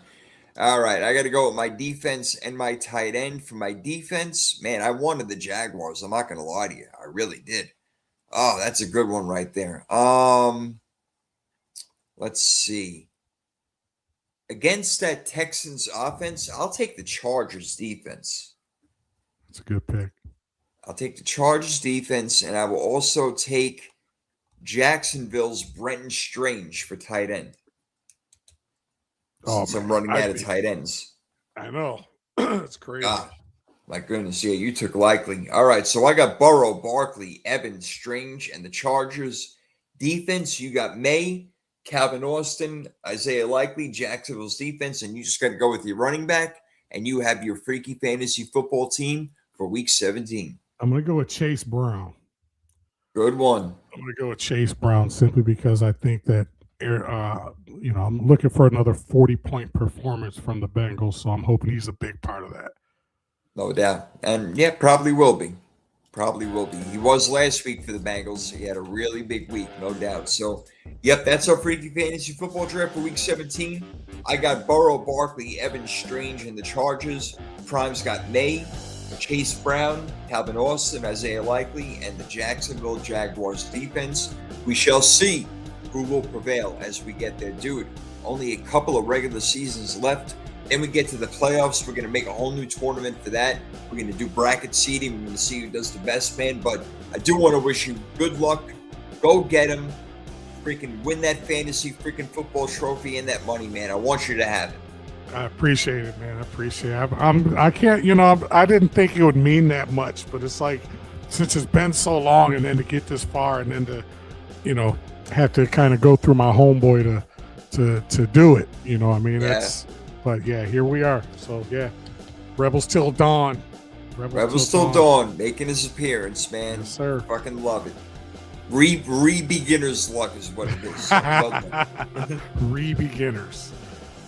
A: All right, I got to go with my defense and my tight end. For my defense, man, I wanted the Jaguars. I'm not going to lie to you. I really did. Oh, that's a good one right there. Let's see. Against that Texans offense, I'll take the Chargers defense.
B: That's a good pick.
A: I'll take the Chargers defense, and I will also take Jacksonville's Brenton Strange for tight end. Since I'm running out of tight ends.
B: I know. It's crazy.
A: My goodness, yeah, you took Likely. All right, so I got Burrow, Barkley, Evans, Strange, and the Chargers. Defense, you got May, Calvin Austin, Isaiah Likely, Jacksonville's defense, and you just got to go with your running back, and you have your freaky fantasy football team for Week 17.
B: I'm going to go with Chase Brown.
A: Good one.
B: I'm going to go with Chase Brown simply because I think that, I'm looking for another 40-point performance from the Bengals, so I'm hoping he's a big part of that.
A: No doubt. And, yeah, probably will be. Probably will be. He was last week for the Bengals. He had a really big week, no doubt. So, yep, that's our freaky fantasy football draft for Week 17. I got Burrow, Barkley, Evans, Strange, and the Chargers. Prime's got May, Chase Brown, Calvin Austin, Isaiah Likely, and the Jacksonville Jaguars defense. We shall see who will prevail as we get there. Dude, only a couple of regular seasons left. Then we get to the playoffs. We're going to make a whole new tournament for that. We're going to do bracket seeding. We're going to see who does the best, man. But I do want to wish you good luck. Go get him. Freaking win that fantasy freaking football trophy and that money, man. I want you to have it.
B: I appreciate it, man. I appreciate it. I can't, I didn't think it would mean that much, but it's like, since it's been so long and then to get this far and then to, have to kind of go through my homeboy to do it, but yeah, here we are. So yeah, Rebels till dawn.
A: Rebels till dawn, making his appearance, man.
B: Yes, sir.
A: Fucking love it. Re-beginner's luck is what it is.
B: Re-beginners.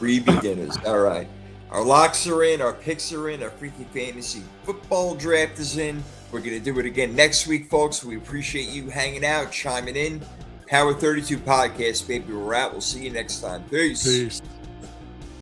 A: Re-beginners. All right. Our locks are in. Our picks are in. Our freaking fantasy football draft is in. We're going to do it again next week, folks. We appreciate you hanging out, chiming in. Power 32 Podcast, baby. We're out. We'll see you next time. Peace.
B: Peace.